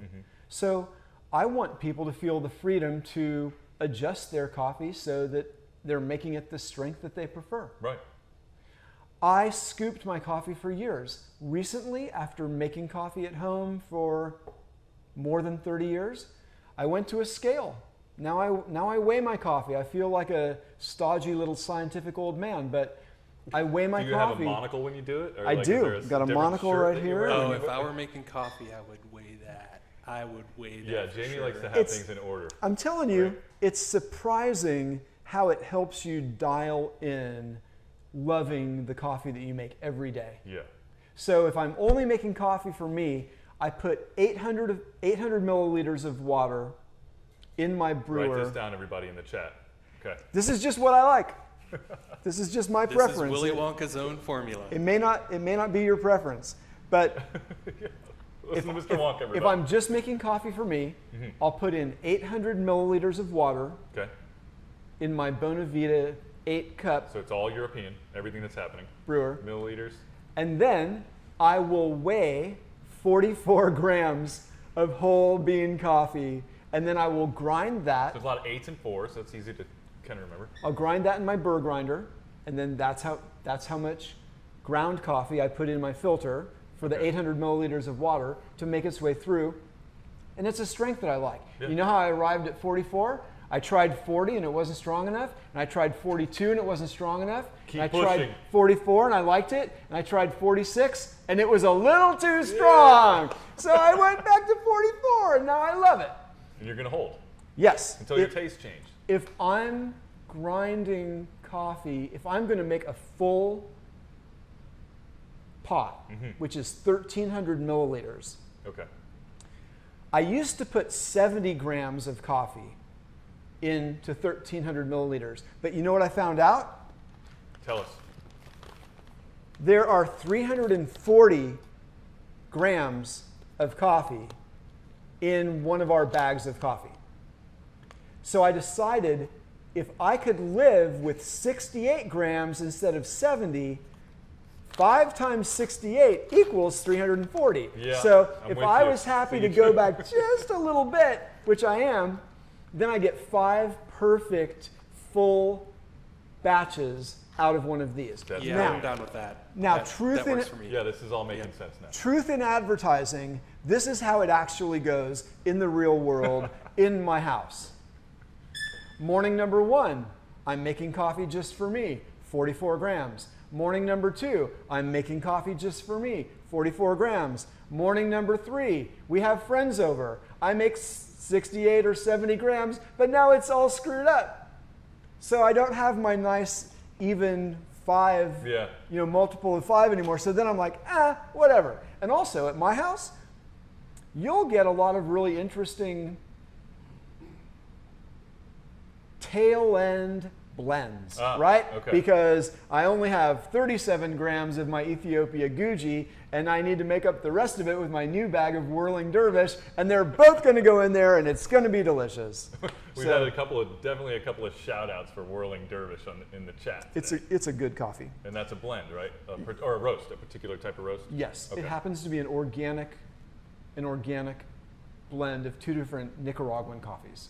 So I want people to feel the freedom to adjust their coffee so that they're making it the strength that they prefer. Right. I scooped my coffee for years. Recently, after making coffee at home for more than 30 years, I went to a scale. Now I weigh my coffee. I feel like a stodgy little scientific old man, but I weigh my coffee. Do you have a monocle when you do it? Or I do. Got a monocle right here. Oh, if I were making coffee, I would weigh that. I would weigh that. Yeah, Jamie likes to have things in order. I'm telling you, it's surprising how it helps you dial in loving the coffee that you make every day. Yeah. So if I'm only making coffee for me, I put 800 milliliters of water in my brewer. Write this down, everybody in the chat. Okay. This is just what I like. This is just my preference. This is Willy Wonka's own formula. It may not be your preference, but Listen to Mr. Wonka, everybody. if I'm just making coffee for me, I'll put in 800 milliliters of water in my Bonavita 8-cup. So it's all European, everything that's happening. Brewer. Milliliters. And then I will weigh 44 grams of whole bean coffee, and then I will grind that. So there's a lot of 8s and 4s, so it's easy to kind of remember. I'll grind that in my burr grinder, and then that's how much ground coffee I put in my filter for the 800 milliliters of water to make its way through. And it's a strength that I like. Yeah. You know how I arrived at 44? I tried 40 and it wasn't strong enough, and I tried 42 and it wasn't strong enough. Keep and I pushing. tried 44 and I liked it, and I tried 46 and it was a little too strong. So I went back to 44 and now I love it. And you're going to hold. Yes. Until your taste change. If I'm grinding coffee, if I'm going to make a full pot, which is 1,300 milliliters, I used to put 70 grams of coffee into 1,300 milliliters. But you know what I found out? Tell us. There are 340 grams of coffee in one of our bags of coffee. So I decided if I could live with 68 grams instead of 70, 5 times 68 equals 340. Yeah, so I'm if with I you. was happy to go back just a little bit, which I am, then I get 5 perfect full batches out of one of these. Yeah, I'm down with that. Now, that truth in works it. for me. Yeah, this is all making sense now. Truth in advertising, this is how it actually goes in the real world in my house. Morning number 1, I'm making coffee just for me, 44 grams. Morning number 2, I'm making coffee just for me, 44 grams. Morning number 3, we have friends over. I make 68 or 70 grams, but now it's all screwed up. So I don't have my nice even 5, multiple of 5 anymore. So then I'm like, whatever. And also at my house, you'll get a lot of really interesting tail end blends, right? Okay. Because I only have 37 grams of my Ethiopia Guji, and I need to make up the rest of it with my new bag of Whirling Dervish, and they're both going to go in there, and it's going to be delicious. We've had definitely a couple of shout outs for Whirling Dervish in the chat. It's a good coffee. And that's a blend, right? Or a roast, a particular type of roast? Yes. Okay. It happens to be an organic blend of 2 different Nicaraguan coffees.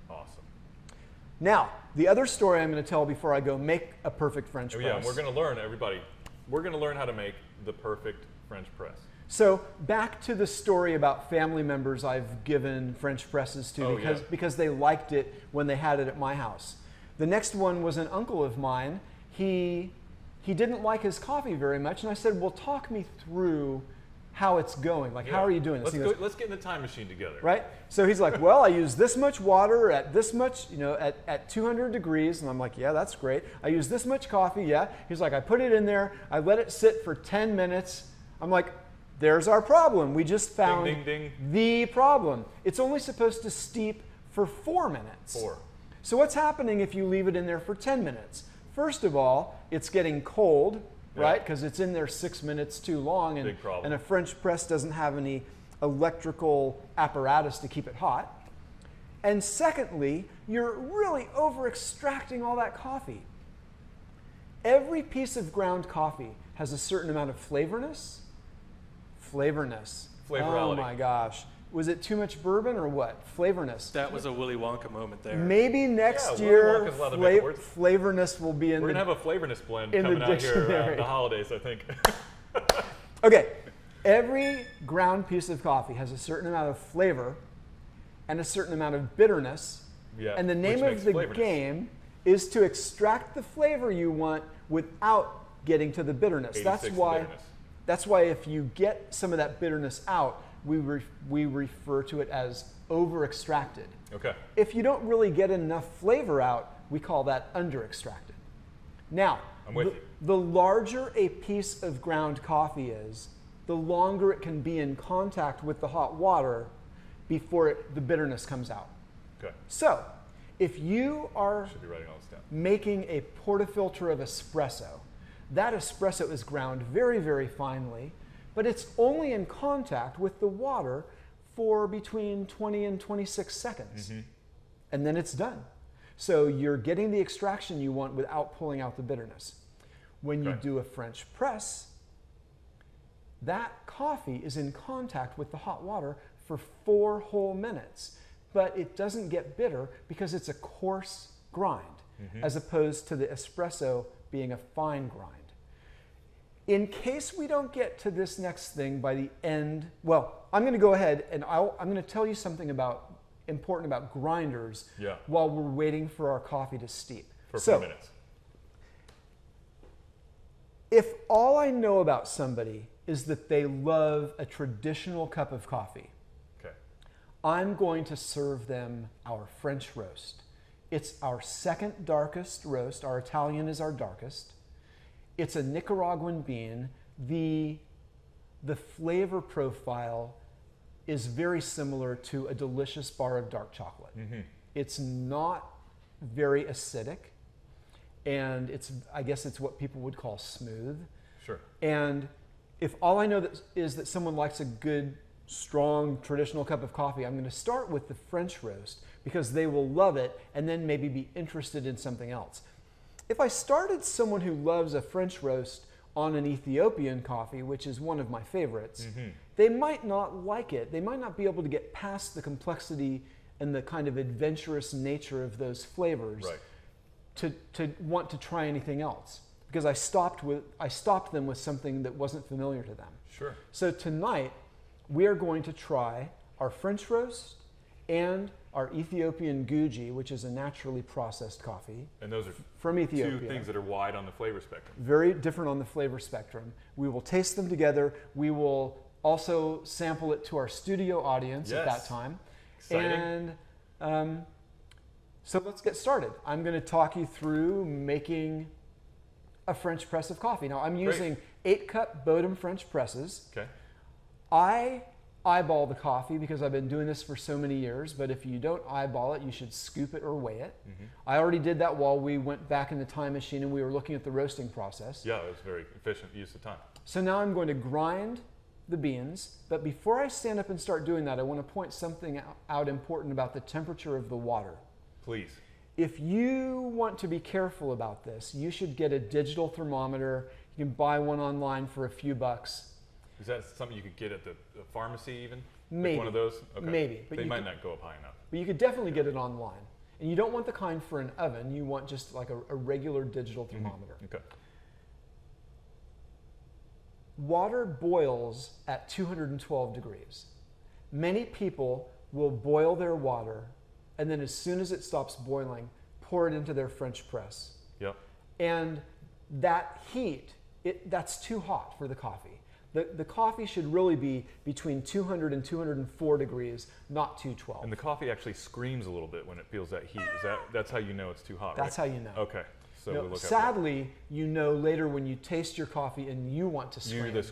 Awesome. Now, the other story I'm going to tell before I go make a perfect French press. Yeah, and we're going to learn, everybody, we're going to learn how to make the perfect French press. So back to the story about family members I've given French presses to because they liked it when they had it at my house. The next one was an uncle of mine. He didn't like his coffee very much, and I said, well, talk me through how it's going. Like, how are you doing this? Let's get in the time machine together. Right? So he's like, well, I use this much water at this much, at 200 degrees. And I'm like, yeah, that's great. I use this much coffee, yeah. He's like, I put it in there. I let it sit for 10 minutes. I'm like, there's our problem. We just found ding, ding, ding. the problem. It's only supposed to steep for 4 minutes. 4. So what's happening if you leave it in there for 10 minutes? First of all, it's getting cold, right? Because it's in there 6 minutes too long, and a French press doesn't have any electrical apparatus to keep it hot. And secondly, you're really over-extracting all that coffee. Every piece of ground coffee has a certain amount of flavorness. Flavorness. Flavorality. Oh my gosh. Was it too much bourbon or what? Flavorness. That was a Willy Wonka moment there. Maybe next year, flavorness will be in We're the... We're going to have a flavorness blend in coming the out here around dictionary. the holidays, I think. Okay. Every ground piece of coffee has a certain amount of flavor and a certain amount of bitterness. Yeah, and the name of the game is to extract the flavor you want without getting to the bitterness. That's why if you get some of that bitterness out, we refer to it as over-extracted. Okay. If you don't really get enough flavor out, we call that under-extracted. Now, I'm with you. The larger a piece of ground coffee is, the longer it can be in contact with the hot water before the bitterness comes out. Okay. So, if you are Should be writing all this down. making a portafilter of espresso, that espresso is ground very, very finely, but it's only in contact with the water for between 20 and 26 seconds. Mm-hmm. And then it's done. So you're getting the extraction you want without pulling out the bitterness. When you do a French press, that coffee is in contact with the hot water for 4 whole minutes, but it doesn't get bitter because it's a coarse grind, as opposed to the espresso being a fine grind. In case we don't get to this next thing by the end, well, I'm going to go ahead and I'm going to tell you something important about grinders while we're waiting for our coffee to steep. For 4 minutes. If all I know about somebody is that they love a traditional cup of coffee, I'm going to serve them our French roast. It's our second darkest roast. Our Italian is our darkest. It's a Nicaraguan bean. The flavor profile is very similar to a delicious bar of dark chocolate. Mm-hmm. It's not very acidic, and I guess it's what people would call smooth. Sure. And if all I know is that someone likes a good, strong, traditional cup of coffee, I'm going to start with the French roast because they will love it and then maybe be interested in something else. If I started someone who loves a French roast on an Ethiopian coffee, which is one of my favorites, they might not like it. They might not be able to get past the complexity and the kind of adventurous nature of those flavors to want to try anything else, because I stopped them with something that wasn't familiar to them. Sure. So tonight we are going to try our French roast and our Ethiopian Guji, which is a naturally processed coffee. And those are from Ethiopia. Two things that are wide on the flavor spectrum. Very different on the flavor spectrum. We will taste them together. We will also sample it to our studio audience at that time. Exciting. And so let's get started. I'm going to talk you through making a French press of coffee. Now I'm using 8-cup Bodum French presses. Okay. I eyeball the coffee because I've been doing this for so many years, but if you don't eyeball it, you should scoop it or weigh it. Mm-hmm. I already did that while we went back in the time machine and we were looking at the roasting process. Yeah, it was very efficient use of time. So now I'm going to grind the beans, but before I stand up and start doing that, I want to point something out important about the temperature of the water. Please. If you want to be careful about this, you should get a digital thermometer. You can buy one online for a few bucks. Is that something you could get at the pharmacy even? Maybe. Like one of those? Okay. Maybe. But they might not go up high enough. But you could definitely get it online. And you don't want the kind for an oven. You want just like a regular digital thermometer. Mm-hmm. Okay. Water boils at 212 degrees. Many people will boil their water, and then as soon as it stops boiling, pour it into their French press. Yep. And that heat, that's too hot for the coffee. The coffee should really be between 200 and 204 degrees, not 212. And the coffee actually screams a little bit when it feels that heat. That's how you know it's too hot, That's right? how you know. Okay. So we look sadly, you know later when you taste your coffee and you want to scream. the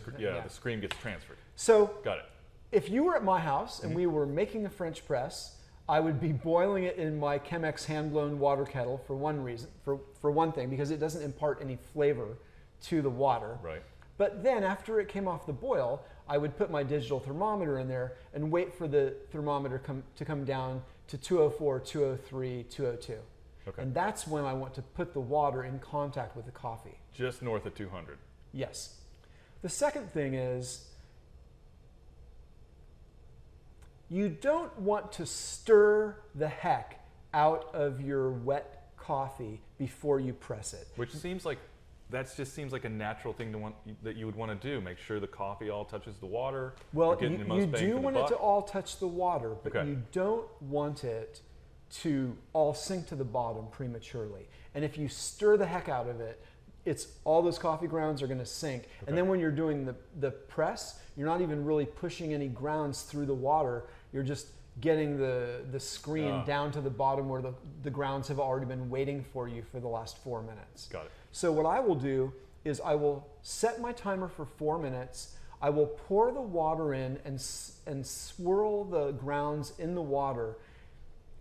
scream gets transferred. So got it. If you were at my house and we were making a French press, I would be boiling it in my Chemex hand-blown water kettle for one reason, for one thing, because it doesn't impart any flavor to the water. Right. But then after it came off the boil, I would put my digital thermometer in there and wait for the thermometer to come down to 204, 203, 202. Okay. And that's when I want to put the water in contact with the coffee. Just north of 200. Yes. The second thing is, you don't want to stir the heck out of your wet coffee before you press it. Which seems like, that just seems like a natural thing that you would want to do. Make sure the coffee all touches the water. Well, you do want it to all touch the water, but okay. you don't want it to all sink to the bottom prematurely. And if you stir the heck out of it, all those coffee grounds are going to sink. Okay. And then when you're doing the press, you're not even really pushing any grounds through the water. You're just getting the screen down to the bottom where the grounds have already been waiting for you for the last 4 minutes. Got it. So what I will do is I will set my timer for 4 minutes. I will pour the water in and swirl the grounds in the water.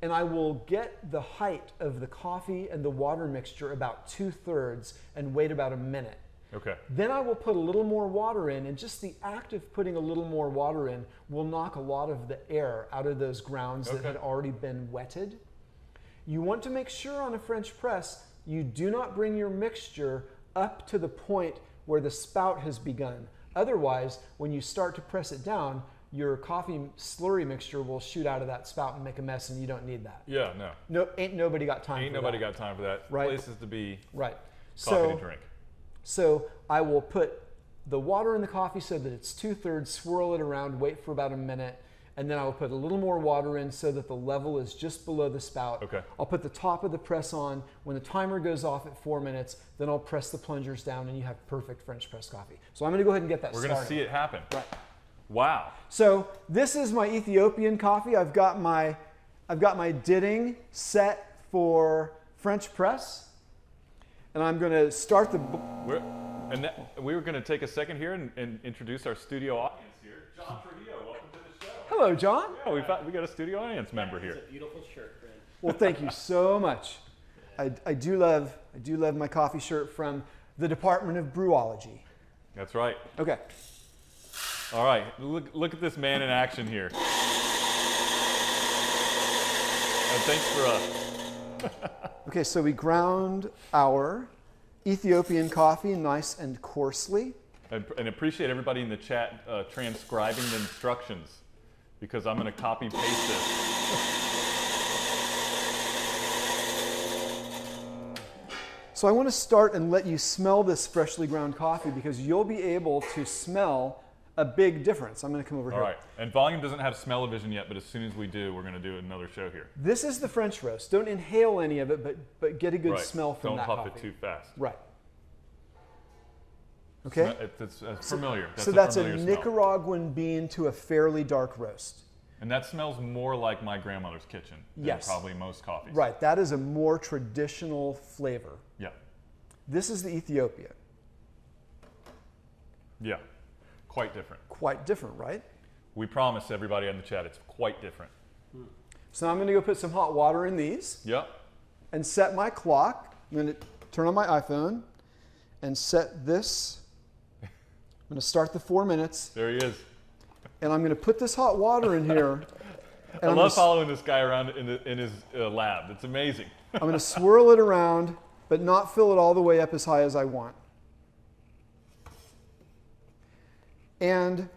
And I will get the height of the coffee and the water mixture about 2/3 and wait about a minute. Okay. Then I will put a little more water in, and just the act of putting a little more water in will knock a lot of the air out of those grounds that had already been wetted. You want to make sure on a French press you do not bring your mixture up to the point where the spout has begun. Otherwise, when you start to press it down, your coffee slurry mixture will shoot out of that spout and make a mess, and you don't need that. Yeah, no. Ain't nobody got time for that. Ain't nobody got time for that. Right. Places to be. Right. Coffee to drink. So I will put the water in the coffee so that it's 2/3, swirl it around, wait for about a minute, and then I will put a little more water in so that the level is just below the spout. Okay. I'll put the top of the press on. When the timer goes off at 4 minutes, then I'll press the plungers down and you have perfect French press coffee. So I'm going to go ahead and get that started. We're going to see it happen. Right. Wow. So this is my Ethiopian coffee. I've got my ditting set for French press, and I'm going to start the. We were going to take a second here and introduce our studio audience here. John Trujillo, welcome to the show. Hello, John. Yeah, we got a studio audience member here. It's a beautiful shirt, Ren. Well, thank you so much. I do love my coffee shirt from the Department of Brewology. That's right. Okay. All right, look at this man in action here. And thanks for Okay, so we ground our Ethiopian coffee nice and coarsely. And appreciate everybody in the chat transcribing the instructions, because I'm going to copy paste this. So I want to start and let you smell this freshly ground coffee, because you'll be able to smell a big difference. I'm going to come over here. All right, and Volume doesn't have smell-o-vision yet, but as soon as we do, we're going to do another show here. This is the French roast. Don't inhale any of it, but get a good smell from that coffee. Don't puff it too fast. Right. Okay? It's familiar. So that's a Nicaraguan bean to a fairly dark roast. And that smells more like my grandmother's kitchen than probably most coffees. Right, that is a more traditional flavor. Yeah. This is the Ethiopian. Yeah, quite different. Quite different, right? We promise everybody in the chat it's quite different. So I'm going to go put some hot water in these. Yep. And set my clock. I'm going to turn on my iPhone and set this. I'm going to start the 4 minutes. There he is. And I'm going to put this hot water in here. I love following this guy around in his lab. It's amazing. I'm going to swirl it around, but not fill it all the way up as high as I want. And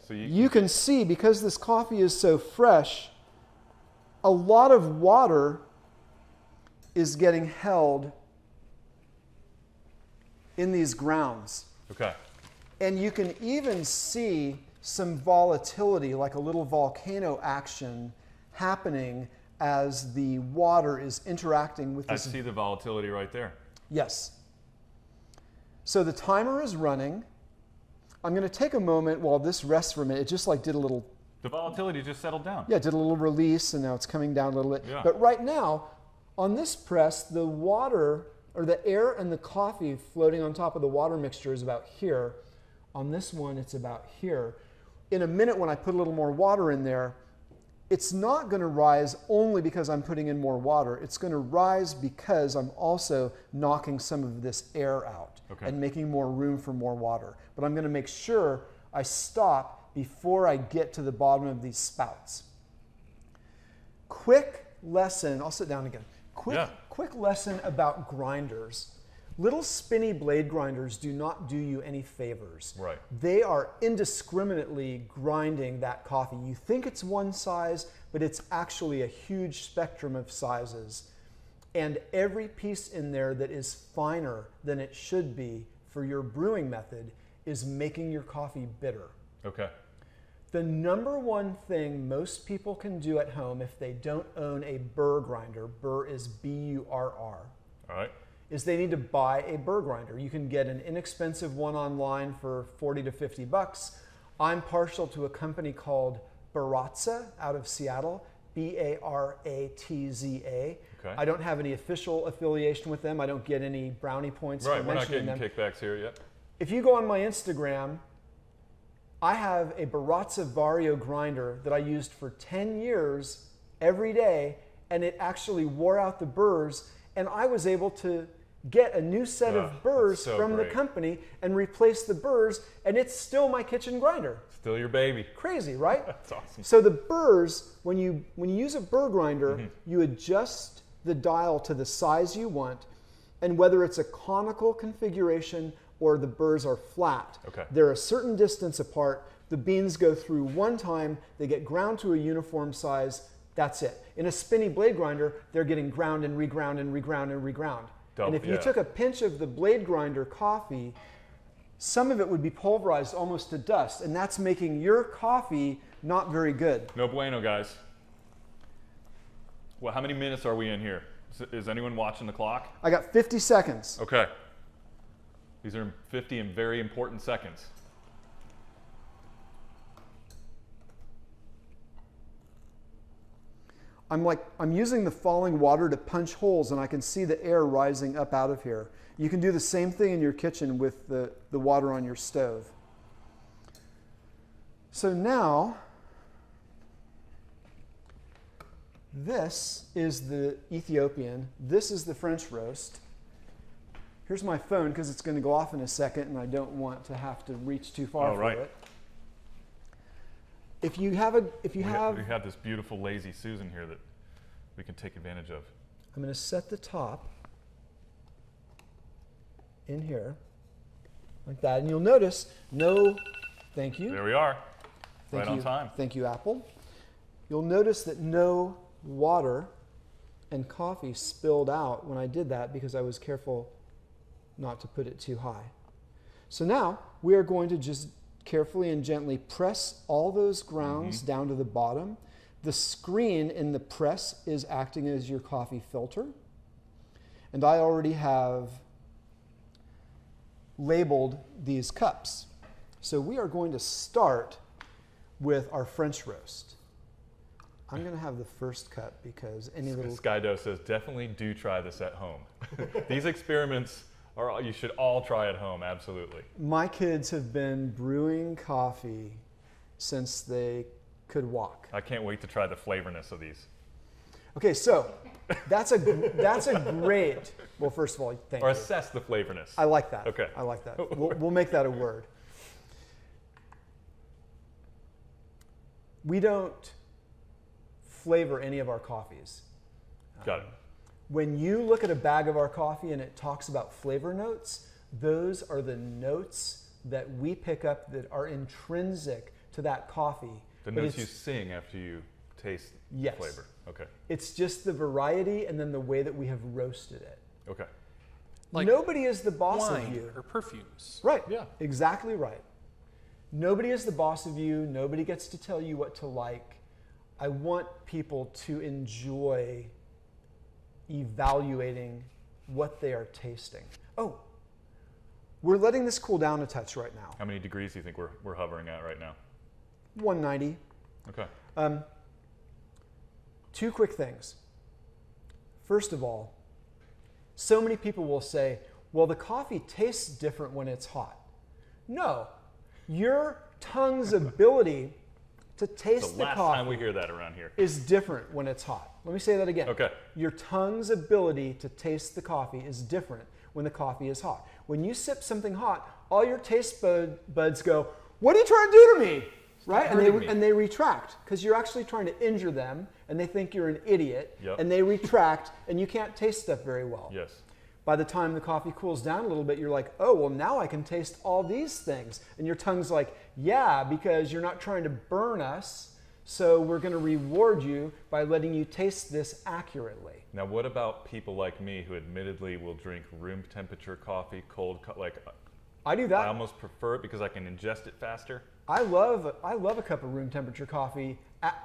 so you can see, because this coffee is so fresh, a lot of water is getting held in these grounds. Okay. And you can even see some volatility, like a little volcano action happening as the water is interacting with this. I see the volatility right there. Yes. So the timer is running. I'm going to take a moment while this rests for a minute. It just like did a little... The volatility just settled down. Yeah, did a little release, and now it's coming down a little bit. Yeah. But right now, On this press, the water, or the air and the coffee floating on top of the water mixture is about here. On this one, it's about here. In a minute, when I put a little more water in there, it's not going to rise only because I'm putting in more water. It's going to rise because I'm also knocking some of this air out and making more room for more water. But I'm going to make sure I stop before I get to the bottom of these spouts. Quick lesson, I'll sit down again. Quick lesson about grinders. Little spinny blade grinders do not do you any favors. Right. They are indiscriminately grinding that coffee. You think it's one size, but it's actually a huge spectrum of sizes. And every piece in there that is finer than it should be for your brewing method is making your coffee bitter. Okay. The number one thing most people can do at home if they don't own a burr grinder, burr is B-U-R-R, all right, is they need to buy a burr grinder. You can get an inexpensive one online for 40 to 50 bucks. I'm partial to a company called Baratza out of Seattle, B-A-R-A-T-Z-A. Okay. I don't have any official affiliation with them. I don't get any brownie points for we're not mentioning getting them. kickbacks here yet. If you go on my Instagram, I have a Baratza Vario grinder that I used for 10 years every day, and it actually wore out the burrs, and I was able to get a new set of burrs from the company and replace the burrs, and it's still my kitchen grinder. Still your baby. Crazy, right? That's awesome. So the burrs, when you use a burr grinder, you adjust the dial to the size you want, and whether it's a conical configuration or the burrs are flat. They're a certain distance apart. The beans go through one time, they get ground to a uniform size, that's it. In a spinny blade grinder, they're getting ground and reground and reground and reground. And if you took a pinch of the blade grinder coffee, some of it would be pulverized almost to dust, and that's making your coffee not very good. No bueno, guys. Well, how many minutes are we in here? Is anyone watching the clock? I got 50 seconds. Okay. These are 50 and very important seconds. I'm using the falling water to punch holes, and I can see the air rising up out of here. You can do the same thing in your kitchen with the water on your stove. So now, this is the Ethiopian. This is the French roast. Here's my phone because it's going to go off in a second, and I don't want to have to reach too far for it. We have this beautiful lazy Susan here that we can take advantage of. I'm going to set the top in here like that, and you'll notice thank you. There we are. Right on time. Thank you, Apple. You'll notice that no water and coffee spilled out when I did that because I was careful not to put it too high. So now we are going to just carefully and gently press all those grounds down to the bottom. The screen in the press is acting as your coffee filter. And I already have labeled these cups. So we are going to start with our French roast. I'm going to have the first cup because Skydo says, definitely do try this at home. These experiments you should all try at home, absolutely. My kids have been brewing coffee since they could walk. I can't wait to try the flavorness of these. Okay, so that's a great. Well, first of all, thank you. Or assess the flavorness. I like that. Okay. I like that. We'll make that a word. We don't flavor any of our coffees. Got it. When you look at a bag of our coffee and it talks about flavor notes, those are the notes that we pick up that are intrinsic to that coffee. The notes you sing after you taste the flavor. Okay. It's just the variety and then the way that we have roasted it. Okay. Like nobody is the boss wine of you. Or perfumes. Right. Yeah. Exactly right. Nobody is the boss of you. Nobody gets to tell you what to like. I want people to enjoy evaluating what they are tasting. Oh, we're letting this cool down a touch right now. How many degrees do you think we're hovering at right now? 190. Okay. Two quick things. First of all, so many people will say, well, the coffee tastes different when it's hot. No, your tongue's ability to taste the last coffee time we hear that around here. is different when it's hot. Let me say that again. Okay. Your tongue's ability to taste the coffee is different when the coffee is hot. When you sip something hot, all your taste buds go, what are you trying to do to me? Right? And they retract because you're actually trying to injure them and they think you're an idiot. Yep. And they retract and you can't taste stuff very well. Yes. By the time the coffee cools down a little bit, you're like, oh, well, now I can taste all these things. And your tongue's like, yeah, because you're not trying to burn us, so we're going to reward you by letting you taste this accurately. Now, what about people like me who admittedly will drink room temperature coffee, I do that. I almost prefer it because I can ingest it faster. I love a cup of room temperature coffee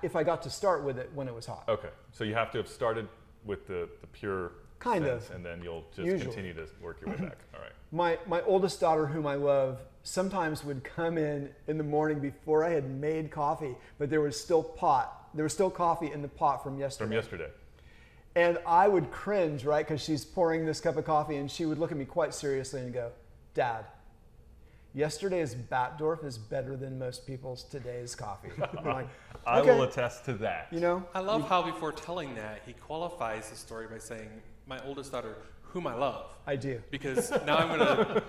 if I got to start with it when it was hot. Okay, so you have to have started with the pure Kind sense, of. and then you'll just Usually. continue to work your way back. All right. My oldest daughter, whom I love, sometimes would come in the morning before I had made coffee, but there was still coffee in the pot from yesterday. And I would cringe, right, because she's pouring this cup of coffee, and she would look at me quite seriously and go, Dad, yesterday's Batdorf is better than most people's today's coffee. I'm like, I okay. will attest to that. You know, I love how before telling that, he qualifies the story by saying, my oldest daughter, whom I love. I do. Because now I'm going to,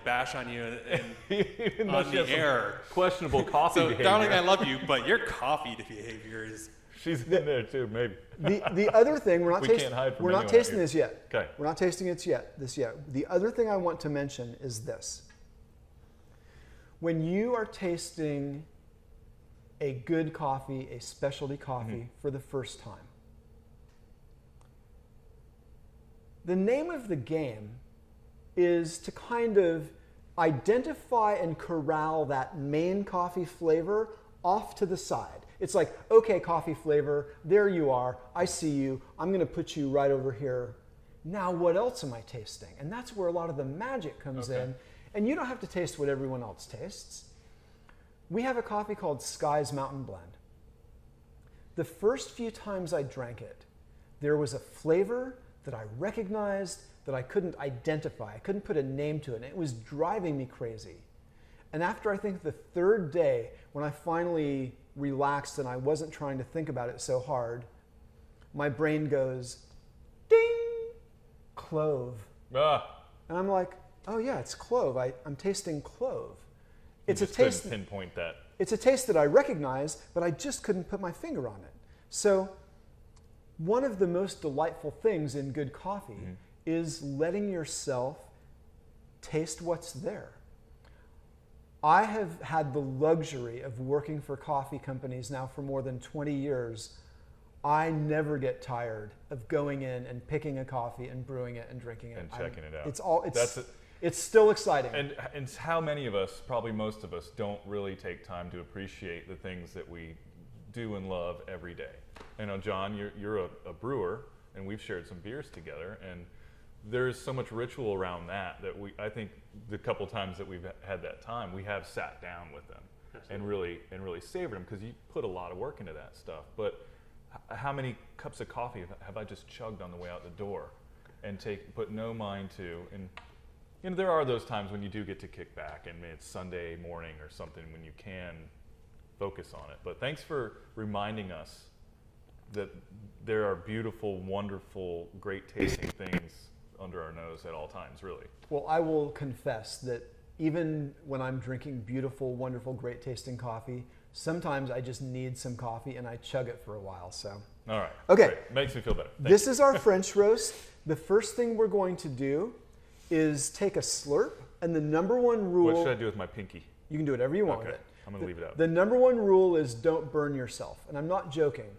bash on you and on the air. Questionable coffee So, behavior. darling, I love you, but your coffee behavior is... She's in there too, maybe. The other thing, we're not Can't hide from we're not anyone tasting out here. this yet. Okay. We're not tasting this yet. The other thing I want to mention is this. When you are tasting a good coffee, a specialty coffee for the first time, the name of the game is to kind of identify and corral that main coffee flavor off to the side. It's like, okay, coffee flavor, there you are. I see you. I'm going to put you right over here. Now, what else am I tasting? And that's where a lot of the magic comes in. And you don't have to taste what everyone else tastes. We have a coffee called Sky's Mountain Blend. The first few times I drank it, there was a flavor that I recognized that I couldn't identify. I couldn't put a name to it, and it was driving me crazy. And after I think the third day, when I finally relaxed and I wasn't trying to think about it so hard, my brain goes, ding, clove. Ah. And I'm like, oh yeah, it's clove. I'm tasting clove. It's a Just taste. couldn't pinpoint that. It's a taste that I recognize, but I just couldn't put my finger on it. So one of the most delightful things in good coffee is letting yourself taste what's there. I have had the luxury of working for coffee companies now for more than 20 years. I never get tired of going in and picking a coffee and brewing it and drinking it. And checking it out. It's still exciting. And how many of us, probably most of us, don't really take time to appreciate the things that we do and love every day. I know, John, you're a brewer, and we've shared some beers together, and there's so much ritual around that I think the couple times that we've had that time, we have sat down with them and really savored them, because you put a lot of work into that stuff. But how many cups of coffee have I just chugged on the way out the door and put no mind to? And there are those times when you do get to kick back, and it's Sunday morning or something when you can focus on it. But thanks for reminding us that there are beautiful, wonderful, great tasting things under our nose at all times, really. Well, I will confess that even when I'm drinking beautiful, wonderful, great tasting coffee, sometimes I just need some coffee and I chug it for a while. So. All right. Okay. Great. Makes me feel better. This is our French roast. The first thing we're going to do is take a slurp, and the number one rule. What should I do with my pinky? You can do whatever you want with Okay. it. I'm going to leave it out. The number one rule is don't burn yourself. And I'm not joking.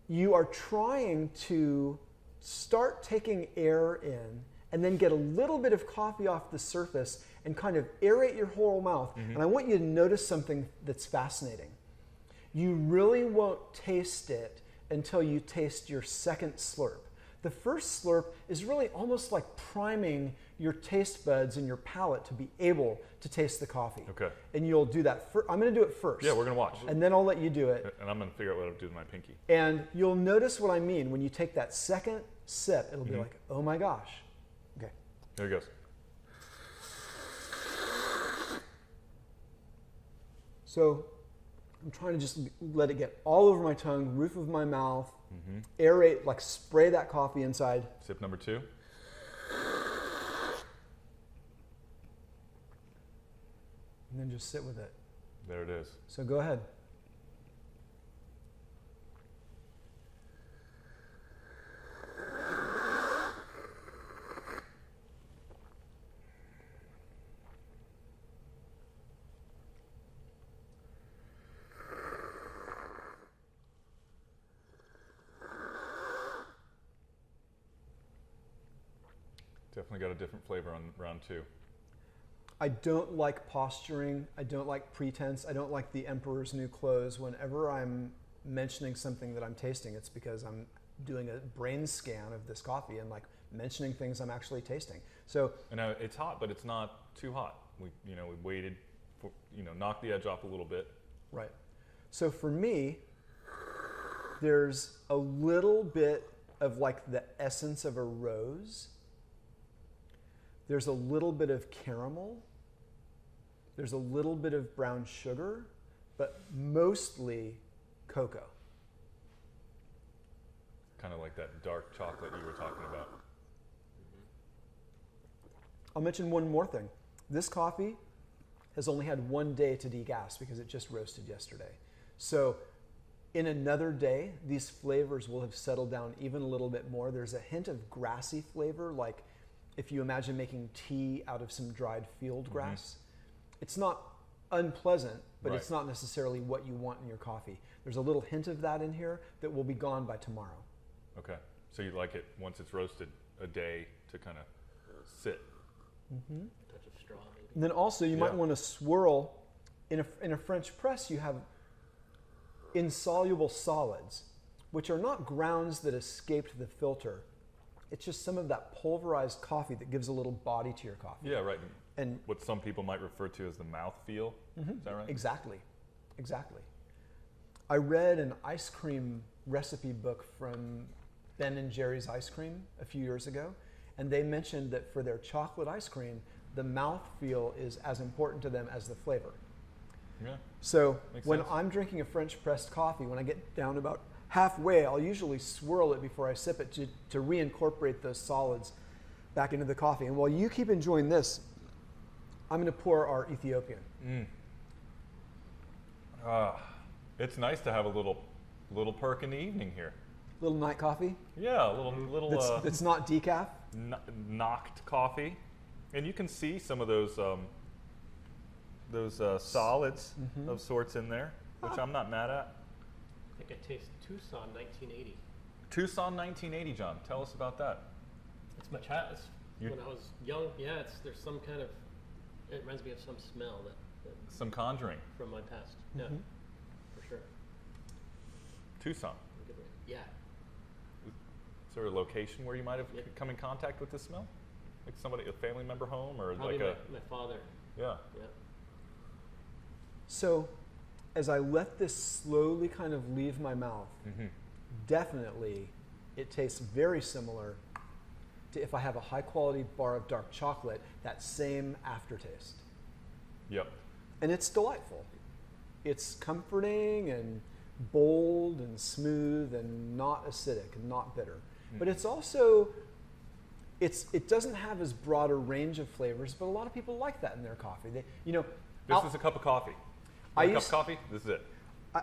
You are trying to start taking air in and then get a little bit of coffee off the surface and kind of aerate your whole mouth. And I want you to notice something that's fascinating. You really won't taste it until you taste your second slurp. The first slurp is really almost like priming your taste buds and your palate to be able to taste the coffee. Okay. And you'll do that. I'm going to do it first. Yeah, we're going to watch. And then I'll let you do it. And I'm going to figure out what I'll do with my pinky. And you'll notice what I mean. When you take that second sip, it'll be like, oh my gosh. Okay. There it goes. So I'm trying to just let it get all over my tongue, roof of my mouth, aerate, like spray that coffee inside. Sip number 2. And then just sit with it. There it is. So go ahead. Definitely got a different flavor on round 2. I don't like posturing. I don't like pretense. I don't like the emperor's new clothes. Whenever I'm mentioning something that I'm tasting, it's because I'm doing a brain scan of this coffee and like mentioning things I'm actually tasting. So and now it's hot, but it's not too hot. We waited for, knock the edge off a little bit. Right. So for me, there's a little bit of like the essence of a rose. There's a little bit of caramel. There's a little bit of brown sugar, but mostly cocoa. Kind of like that dark chocolate you were talking about. I'll mention one more thing. This coffee has only had 1 day to degas because it just roasted yesterday. So in another day, these flavors will have settled down even a little bit more. There's a hint of grassy flavor, like if you imagine making tea out of some dried field grass. It's not unpleasant, but Right. it's not necessarily what you want in your coffee. There's a little hint of that in here that will be gone by tomorrow. Okay. So you like it once it's roasted a day to kind of sit. Touch of straw, maybe. And then also you might want to swirl. In a French press, you have insoluble solids, which are not grounds that escaped the filter. It's just some of that pulverized coffee that gives a little body to your coffee. Yeah, right. And what some people might refer to as the mouthfeel. Is that right? Exactly. I read an ice cream recipe book from Ben and Jerry's Ice Cream a few years ago, and they mentioned that for their chocolate ice cream, the mouthfeel is as important to them as the flavor. Yeah. So Makes when sense. I'm drinking a French pressed coffee, when I get down about halfway, I'll usually swirl it before I sip it to reincorporate those solids back into the coffee. And while you keep enjoying this, I'm going to pour our Ethiopian. It's nice to have a little perk in the evening here. Little night coffee. Yeah, a little That's not decaf. knocked coffee, and you can see some of those solids of sorts in there, which I'm not mad at. I think I taste Tucson 1980. Tucson 1980, John. Tell us about that. It's my child. When I was young, there's some kind of. It reminds me of some smell that Some conjuring. from my past. Yeah, for sure. Tucson. Yeah. Is there a location where you might have come in contact with this smell? Like a family member home, or Probably like my father. Yeah. Yeah. So as I let this slowly kind of leave my mouth, definitely it tastes very similar to if I have a high quality bar of dark chocolate, that same aftertaste. Yep. And it's delightful. It's comforting and bold and smooth and not acidic and not bitter. But it's also, it doesn't have as broad a range of flavors, but a lot of people like that in their coffee. They, This is a cup of coffee. A cup of coffee? This is it.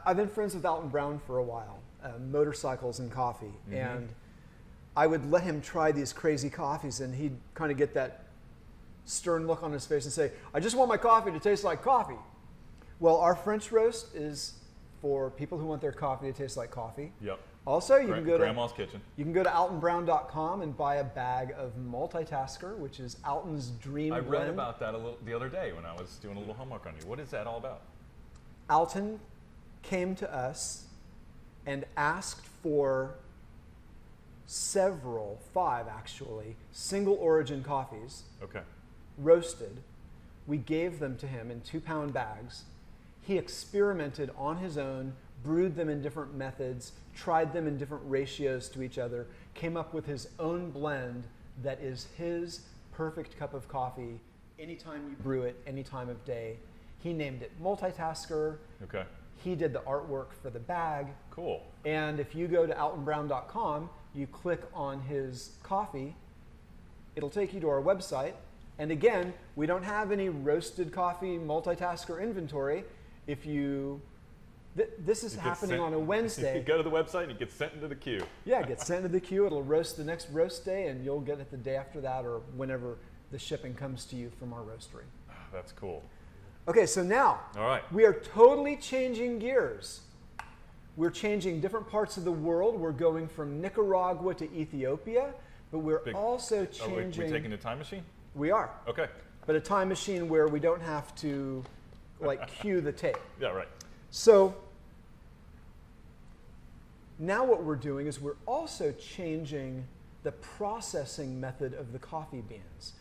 I've been friends with Alton Brown for a while, motorcycles and coffee, and I would let him try these crazy coffees, and he'd kind of get that stern look on his face and say, I just want my coffee to taste like coffee. Well, our French roast is for people who want their coffee to taste like coffee. Yep. Also, you can go Grandma's Kitchen. You can go to altonbrown.com and buy a bag of Multitasker, which is Alton's dream I blend. read about that the other day when I was doing a little homework on you. What is that all about? Alton came to us and asked for 5 actually, single origin coffees, Okay. roasted. We gave them to him in 2-pound bags. He experimented on his own, brewed them in different methods, tried them in different ratios to each other, came up with his own blend that is his perfect cup of coffee anytime you brew it, any time of day. He named it Multitasker. Okay. He did the artwork for the bag. Cool. And if you go to altonbrown.com, you click on his coffee, it'll take you to our website. And again, we don't have any roasted coffee multitasker inventory. If you, this is happening on a Wednesday. You go to the website and it gets sent into the queue. Yeah, it gets sent to the queue. It'll roast the next roast day, and you'll get it the day after that or whenever the shipping comes to you from our roastery. Oh, that's cool. Okay, so now All right. we are totally changing gears. We're changing different parts of the world. We're going from Nicaragua to Ethiopia, but we're also changing. Are we taking a time machine? We are. Okay. But a time machine where we don't have to like cue the tape. Yeah, right. So now what we're doing is we're also changing the processing method of the coffee beans.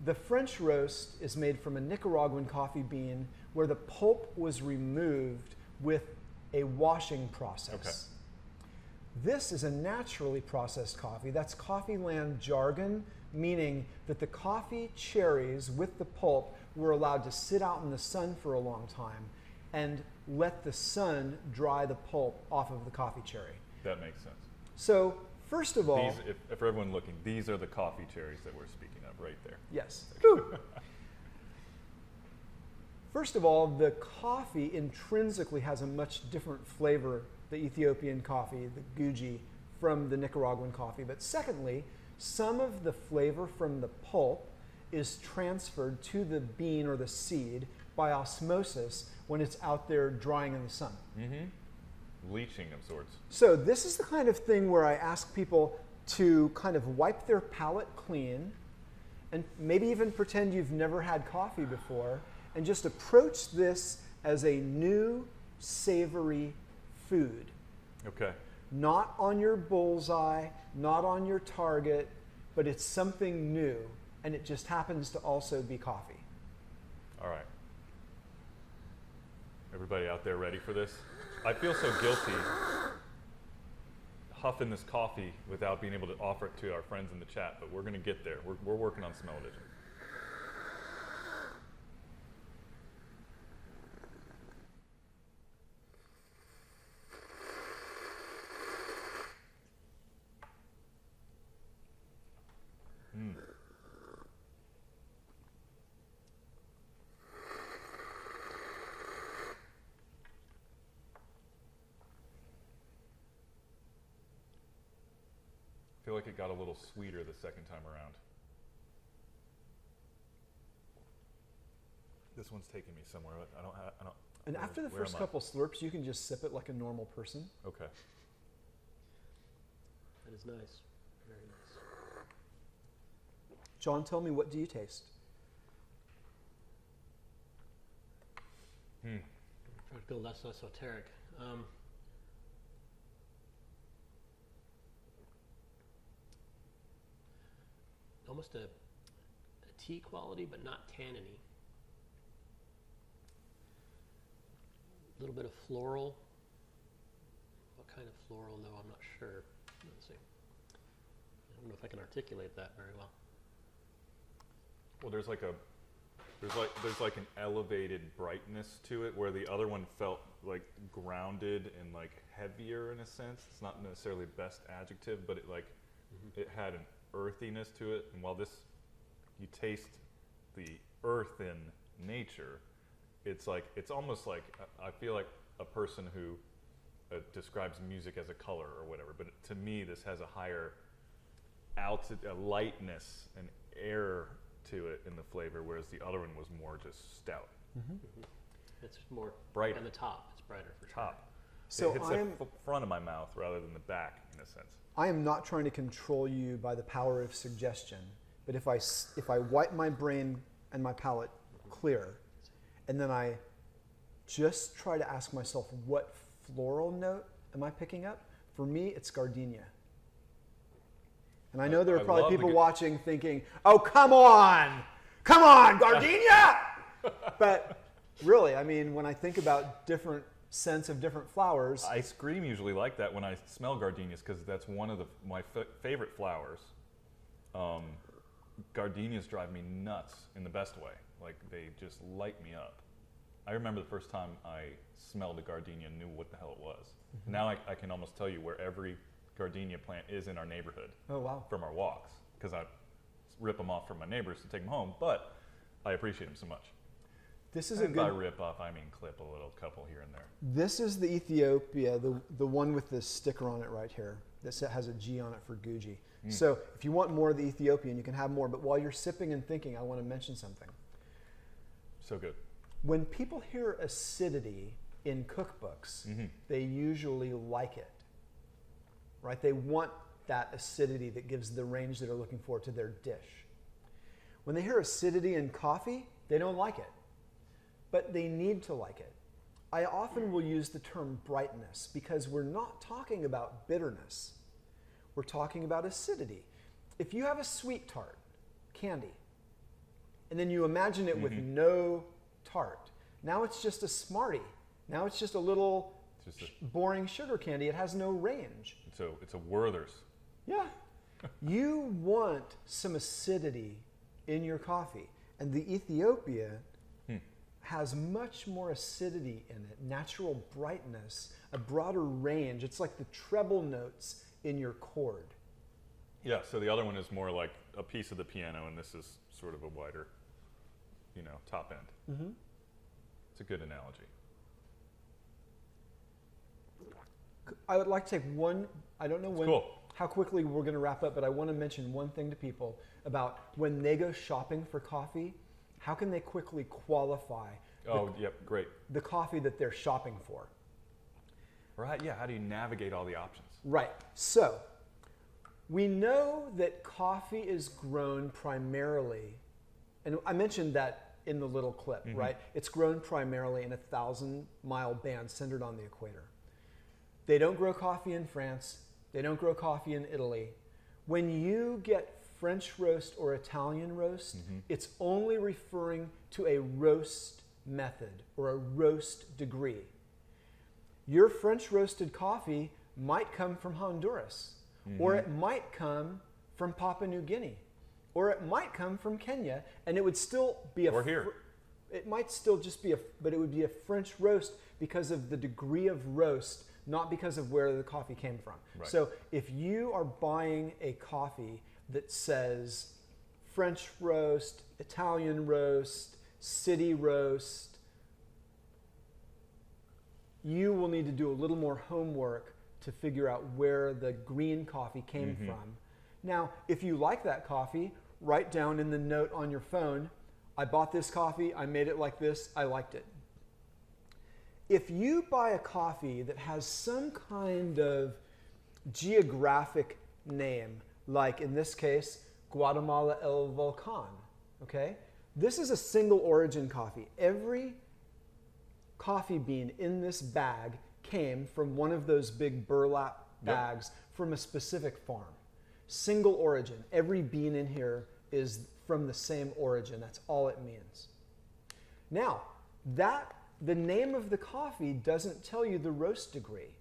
The French roast is made from a Nicaraguan coffee bean where the pulp was removed with a washing process. Okay. This is a naturally processed coffee. That's coffee land jargon, meaning that the coffee cherries with the pulp were allowed to sit out in the sun for a long time and let the sun dry the pulp off of the coffee cherry. That makes sense. So first of all, These, if for everyone looking, these are the coffee cherries that we're speaking of right there. yes. First of all, the coffee intrinsically has a much different flavor, the Ethiopian coffee, the Guji, from the Nicaraguan coffee. But secondly, some of the flavor from the pulp is transferred to the bean or the seed by osmosis when it's out there drying in the sun. Mm-hmm. Leaching of sorts. So this is the kind of thing where I ask people to kind of wipe their palate clean and maybe even pretend you've never had coffee before and just approach this as a new savory food. Okay. Not on your bullseye, not on your target, but it's something new, and it just happens to also be coffee. All right. Everybody out there ready for this? I feel so guilty huffing this coffee without being able to offer it to our friends in the chat, but we're going to get there. We're working on smell-o-vision. I feel like it got a little sweeter the second time around. This one's taking me somewhere. I don't. And after the first couple slurps, you can just sip it like a normal person. Okay. That is nice. Very nice. John, tell me, what do you taste? Try to go less esoteric. Almost a tea quality, but not tanniny. A little bit of floral. What kind of floral? No, I'm not sure. Let's see. I don't know if I can articulate that very well. Well, there's like an elevated brightness to it, where the other one felt like grounded and like heavier in a sense. It's not necessarily the best adjective, but it like it had an earthiness to it. And while this, you taste the earth in nature, it's almost like, I feel like a person who describes music as a color or whatever, but to me this has a higher altitude, a lightness and air to it in the flavor, whereas the other one was more just stout. It's more brighter. on the top. It's brighter for sure. Top. So it hits the front of my mouth rather than the back, in a sense. I am not trying to control you by the power of suggestion, but if I wipe my brain and my palate clear, and then I just try to ask myself, what floral note am I picking up? For me, it's gardenia. And I know there are probably people watching thinking, oh, come on, gardenia! But really, I mean, when I think about different scents of different flowers. I scream usually like that when I smell gardenias because that's one of my favorite flowers. Gardenias drive me nuts in the best way. Like, they just light me up. I remember the first time I smelled a gardenia and knew what the hell it was. Mm-hmm. Now I can almost tell you where every gardenia plant is in our neighborhood. Oh, wow. From our walks, because I rip them off from my neighbors to take them home, but I appreciate them so much. This is and by rip off, I mean clip a little couple here and there. This is the Ethiopia, the one with this sticker on it right here. This has a G on it for Guji. Mm. So if you want more of the Ethiopian, you can have more. But while you're sipping and thinking, I want to mention something. So good. When people hear acidity in cookbooks, mm-hmm. they usually like it, right? They want that acidity that gives the range that they're looking for to their dish. When they hear acidity in coffee, they don't like it, but they need to like it. I often will use the term brightness because we're not talking about bitterness. We're talking about acidity. If you have a sweet tart, candy, and then you imagine it mm-hmm. with no tart, now it's just a Smartie. Now it's just a little boring sugar candy. It has no range. It's a Werther's. Yeah. You want some acidity in your coffee. And the Ethiopia has much more acidity in it, natural brightness, a broader range. It's like the treble notes in your chord. Yeah, so the other one is more like a piece of the piano, and this is sort of a wider, top end. Mm-hmm. It's a good analogy. I would like to take one, I don't know how quickly we're going to wrap up, but I want to mention one thing to people about when they go shopping for coffee, how can they quickly qualify great. the coffee that they're shopping for? Right, yeah, how do you navigate all the options? Right, so we know that coffee is grown primarily, and I mentioned that in the little clip, mm-hmm. right? It's grown primarily in a 1,000-mile band centered on the equator. They don't grow coffee in France. They don't grow coffee in Italy. When you get French roast or Italian roast, mm-hmm. it's only referring to a roast method or a roast degree. Your French roasted coffee might come from Honduras, mm-hmm. or it might come from Papua New Guinea, or it might come from Kenya, and it would still be it might still just be but it would be a French roast because of the degree of roast, not because of where the coffee came from. Right. So if you are buying a coffee that says French roast, Italian roast, city roast, you will need to do a little more homework to figure out where the green coffee came mm-hmm. from. Now, if you like that coffee, write down in the note on your phone, I bought this coffee, I made it like this, I liked it. If you buy a coffee that has some kind of geographic name, like in this case, Guatemala El Volcan, okay? This is a single origin coffee. Every coffee bean in this bag came from one of those big burlap bags from a specific farm. Single origin. Every bean in here is from the same origin. That's all it means. Now, the name of the coffee doesn't tell you the roast degree.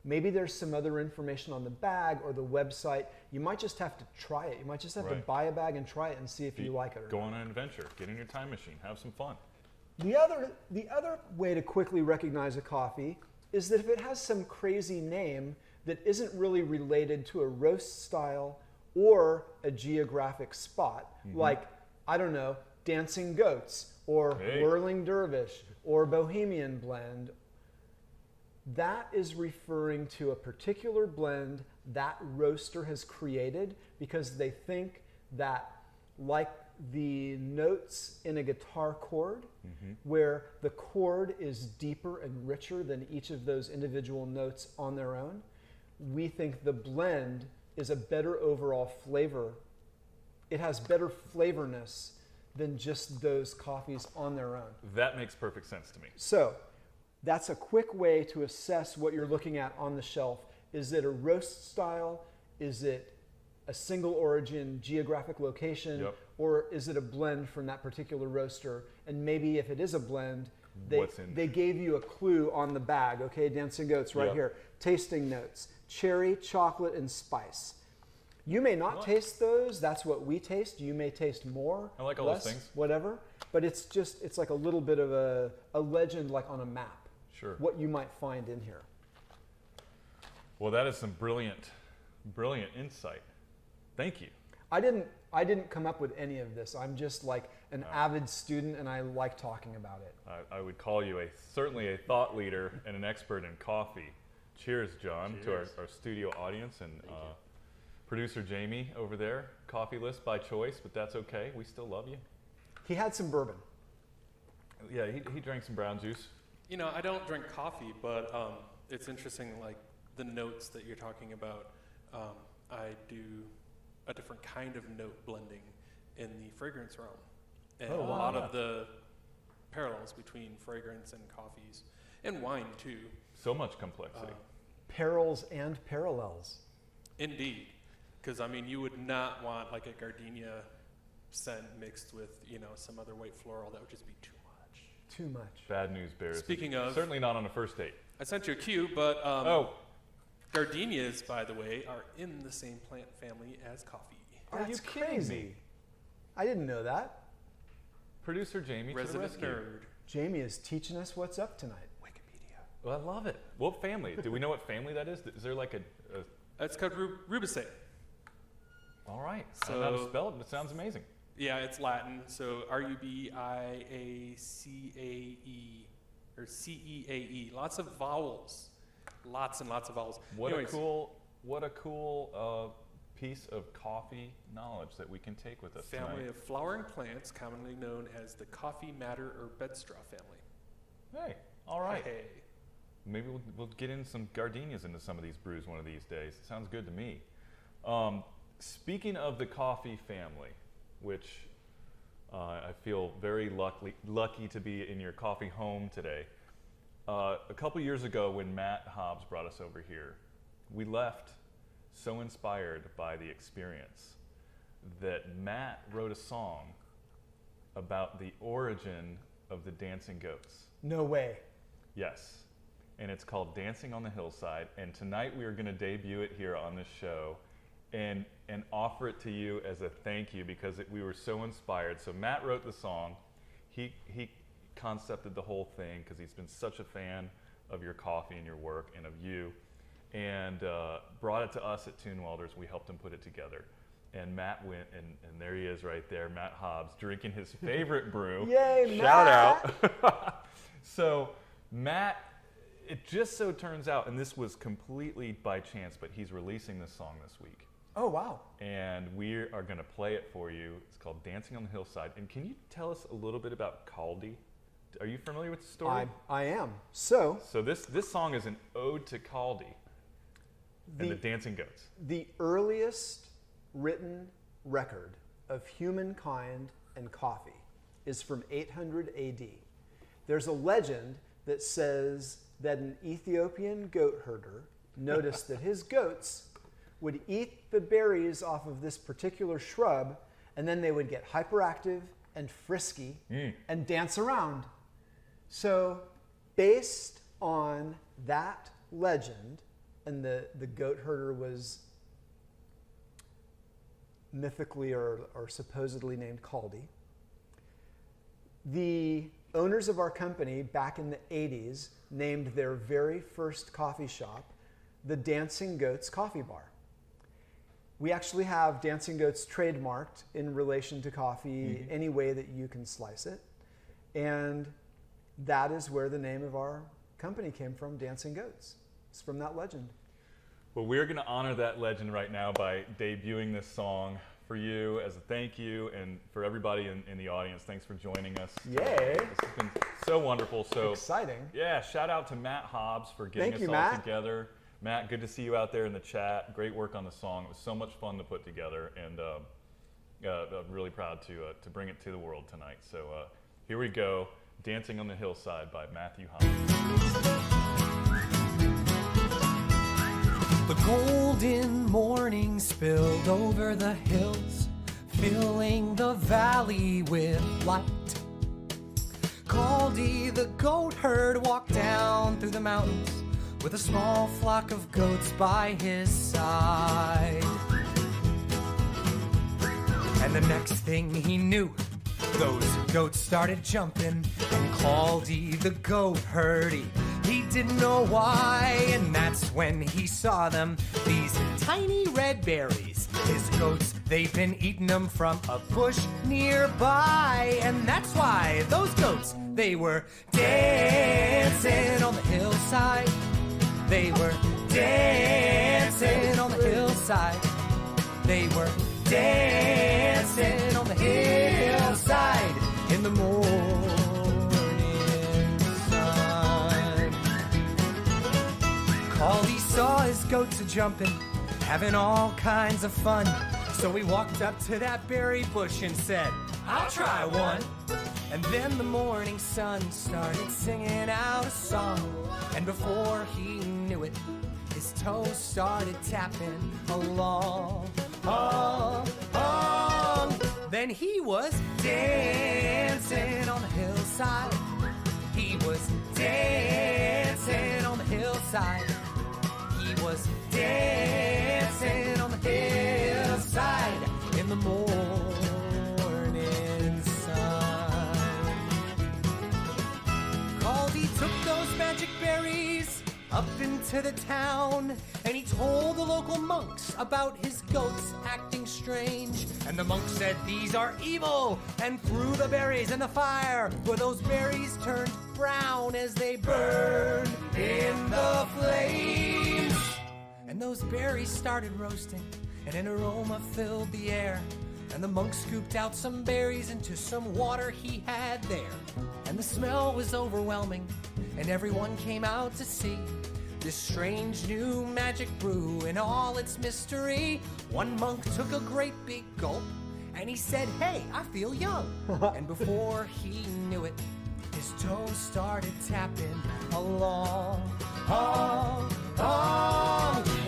Maybe there's some other information on the bag or the website. You might just have to try it. You might just have to buy a bag and try it and see if you like it or not. Go on an adventure. Get in your time machine. Have some fun. The other way to quickly recognize a coffee is that if it has some crazy name that isn't really related to a roast style or a geographic spot, mm-hmm. like, I don't know, Dancing Goats or Whirling Dervish or Bohemian Blend, that is referring to a particular blend that roaster has created because they think that, like the notes in a guitar chord, mm-hmm. where the chord is deeper and richer than each of those individual notes on their own, we think the blend is a better overall flavor. It has better flavorness than just those coffees on their own. That makes perfect sense to me. So that's a quick way to assess what you're looking at on the shelf. Is it a roast style? Is it a single origin, geographic location, or is it a blend from that particular roaster? And maybe if it is a blend, they gave you a clue on the bag. Okay, Dancing Goats right here. Tasting notes: cherry, chocolate, and spice. You may not taste those. That's what we taste. You may taste more. I like all less, those things. Whatever. But it's like a little bit of a legend, like on a map. Sure. What you might find in here. Well, that is some brilliant insight. Thank you. I didn't come up with any of this. I'm just like an avid student, and I like talking about it. I would call you certainly a thought leader and an expert in coffee. Cheers, John, Cheers. to our studio audience and producer Jamie over there. Coffeeless by choice, but that's okay. We still love you. He had some bourbon. Yeah, he drank some brown juice. You know, I don't drink coffee, but it's interesting, like the notes that you're talking about. I do a different kind of note blending in the fragrance realm. And a lot of the parallels between fragrance and coffees and wine too. So much complexity. Perils and parallels. Indeed. Because I mean, you would not want like a gardenia scent mixed with, some other white floral. That would just be too much. Too much. Bad news bears. Speaking of, certainly not on a first date. I sent you a cue, but gardenias, by the way, are in the same plant family as coffee. Are you crazy? I didn't know that. Producer Jamie, resident nerd. Jamie is teaching us what's up tonight. Wikipedia. Well, I love it. What family? Do we know what family that is? Is there like a It's called Rubiaceae. All right. So, I don't know how to spell it, but it sounds amazing. Yeah, it's Latin. So Rubiaceae or Ceae. Lots of vowels. Lots and lots of vowels. What a cool piece of coffee knowledge that we can take with us Family tonight. of flowering plants, commonly known as the coffee madder or bedstraw family. Hey, all right. Hey. Maybe we'll get in some gardenias into some of these brews one of these days. It sounds good to me. Speaking of the coffee family, which I feel very lucky to be in your coffee home today. A couple years ago when Matt Hobbs brought us over here, we left so inspired by the experience that Matt wrote a song about the origin of the Dancing Goats. No way. Yes. And it's called Dancing on the Hillside. And tonight we are going to debut it here on this show and offer it to you as a thank you because we were so inspired. So Matt wrote the song. He concepted the whole thing because he's been such a fan of your coffee and your work and of you, and brought it to us at Tune Welders. We helped him put it together. And Matt went, and there he is right there, Matt Hobbs, drinking his favorite brew. Yay, Shout Matt! out. So Matt, it just so turns out, and this was completely by chance, but he's releasing this song this week. Oh, wow. And we are going to play it for you. It's called Dancing on the Hillside. And can you tell us a little bit about Caldi? Are you familiar with the story? I am. So this song is an ode to Caldi and the Dancing Goats. The earliest written record of humankind and coffee is from 800 AD. There's a legend that says that an Ethiopian goat herder noticed that his goats would eat the berries off of this particular shrub, and then they would get hyperactive and frisky and dance around. So based on that legend, and the goat herder was mythically or supposedly named Caldi, the owners of our company back in the 80s named their very first coffee shop the Dancing Goats Coffee Bar. We actually have Dancing Goats trademarked in relation to coffee any way that you can slice it. And that is where the name of our company came from, Dancing Goats. It's from that legend. Well, we're going to honor that legend right now by debuting this song for you as a thank you, and for everybody in the audience, thanks for joining us. Yay. This has been so wonderful. So exciting. Yeah, shout out to Matt Hobbs for getting us all together. Matt, good to see you out there in the chat. Great work on the song. It was so much fun to put together, and I'm really proud to bring it to the world tonight. So here we go, Dancing on the Hillside by Matthew Hobbs. The golden morning spilled over the hills, filling the valley with light. Caldy the goat herd walked down through the mountains with a small flock of goats by his side. And the next thing he knew, those goats started jumping, and Caldy the goat herd, he didn't know why. And that's when he saw them, these tiny red berries. His goats, they've been eating them from a bush nearby. And that's why those goats, they were dancing on the hillside. They were dancing on the hillside. They were dancing on the hillside in the morning sun. Caldy saw his goats a-jumping, having all kinds of fun. So he walked up to that berry bush and said, I'll try one. And then the morning sun started singing out a song. And before he knew it, his toes started tapping along. Then he was dancing on the hillside. He was dancing on the hillside. He was dancing on the hillside in the morning sun. Caldy took those magic berries up into the town, and he told the local monks about his goats acting strange. And the monks said, these are evil, and threw the berries in the fire, where those berries turned brown as they burned in the flames. And those berries started roasting, and an aroma filled the air. And the monk scooped out some berries into some water he had there. And the smell was overwhelming, and everyone came out to see this strange new magic brew in all its mystery. One monk took a great big gulp, and he said, hey, I feel young. And before he knew it, his toes started tapping along.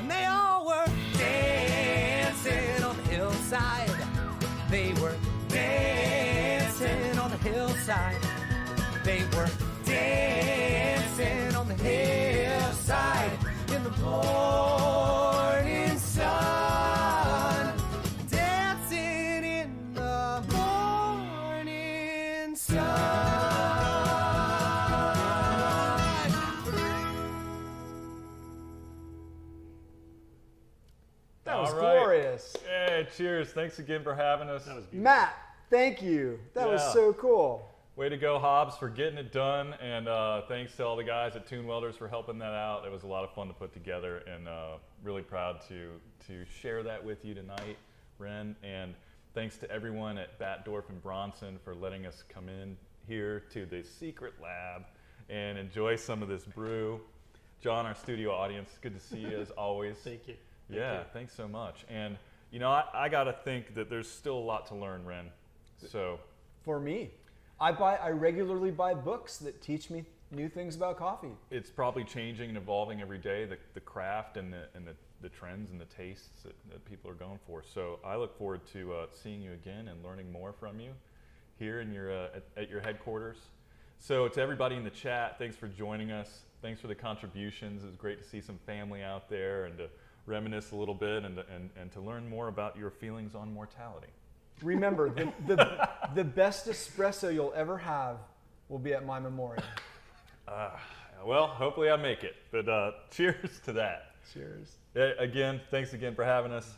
And they all were dancing on the hillside. They were dancing on the hillside. They were dancing on the hillside in the morning sun. Dancing in the morning sun. That was All right. glorious. Hey, cheers. Thanks again for having us. That was beautiful. Matt, thank you. That was Yeah. so cool. Way to go, Hobbs, for getting it done. And thanks to all the guys at Toon Welders for helping that out. It was a lot of fun to put together, and really proud to share that with you tonight, Ren. And thanks to everyone at Batdorf and Bronson for letting us come in here to the secret lab and enjoy some of this brew. John, our studio audience, good to see you as always. Thank you. Yeah, thanks so much. And you know, I got to think that there's still a lot to learn, Ren. So For me, I regularly buy books that teach me new things about coffee. it's probably changing and evolving every day, the craft and the trends and the tastes that people are going for. So I look forward to seeing you again and learning more from you here in your at your headquarters. So to everybody in the chat, thanks for joining us. Thanks for the contributions. It was great to see some family out there and to reminisce a little bit and to learn more about your feelings on mortality. Remember, the best espresso you'll ever have will be at my memorial. Well, hopefully I make it. But cheers to that. Cheers. Again, thanks again for having us.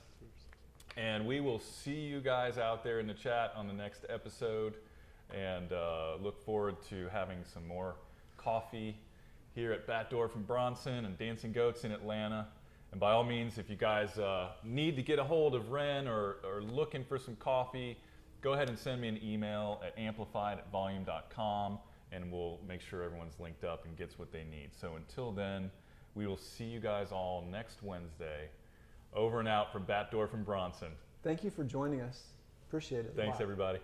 And we will see you guys out there in the chat on the next episode. And look forward to having some more coffee here at Batdorf and Bronson and Dancing Goats in Atlanta. And by all means, if you guys need to get a hold of Ren or looking for some coffee, go ahead and send me an email at amplified@volume.com, and we'll make sure everyone's linked up and gets what they need. So until then, we will see you guys all next Wednesday. Over and out from Batdorf and Bronson. Thank you for joining us. Appreciate it. Thanks, Bye. everybody.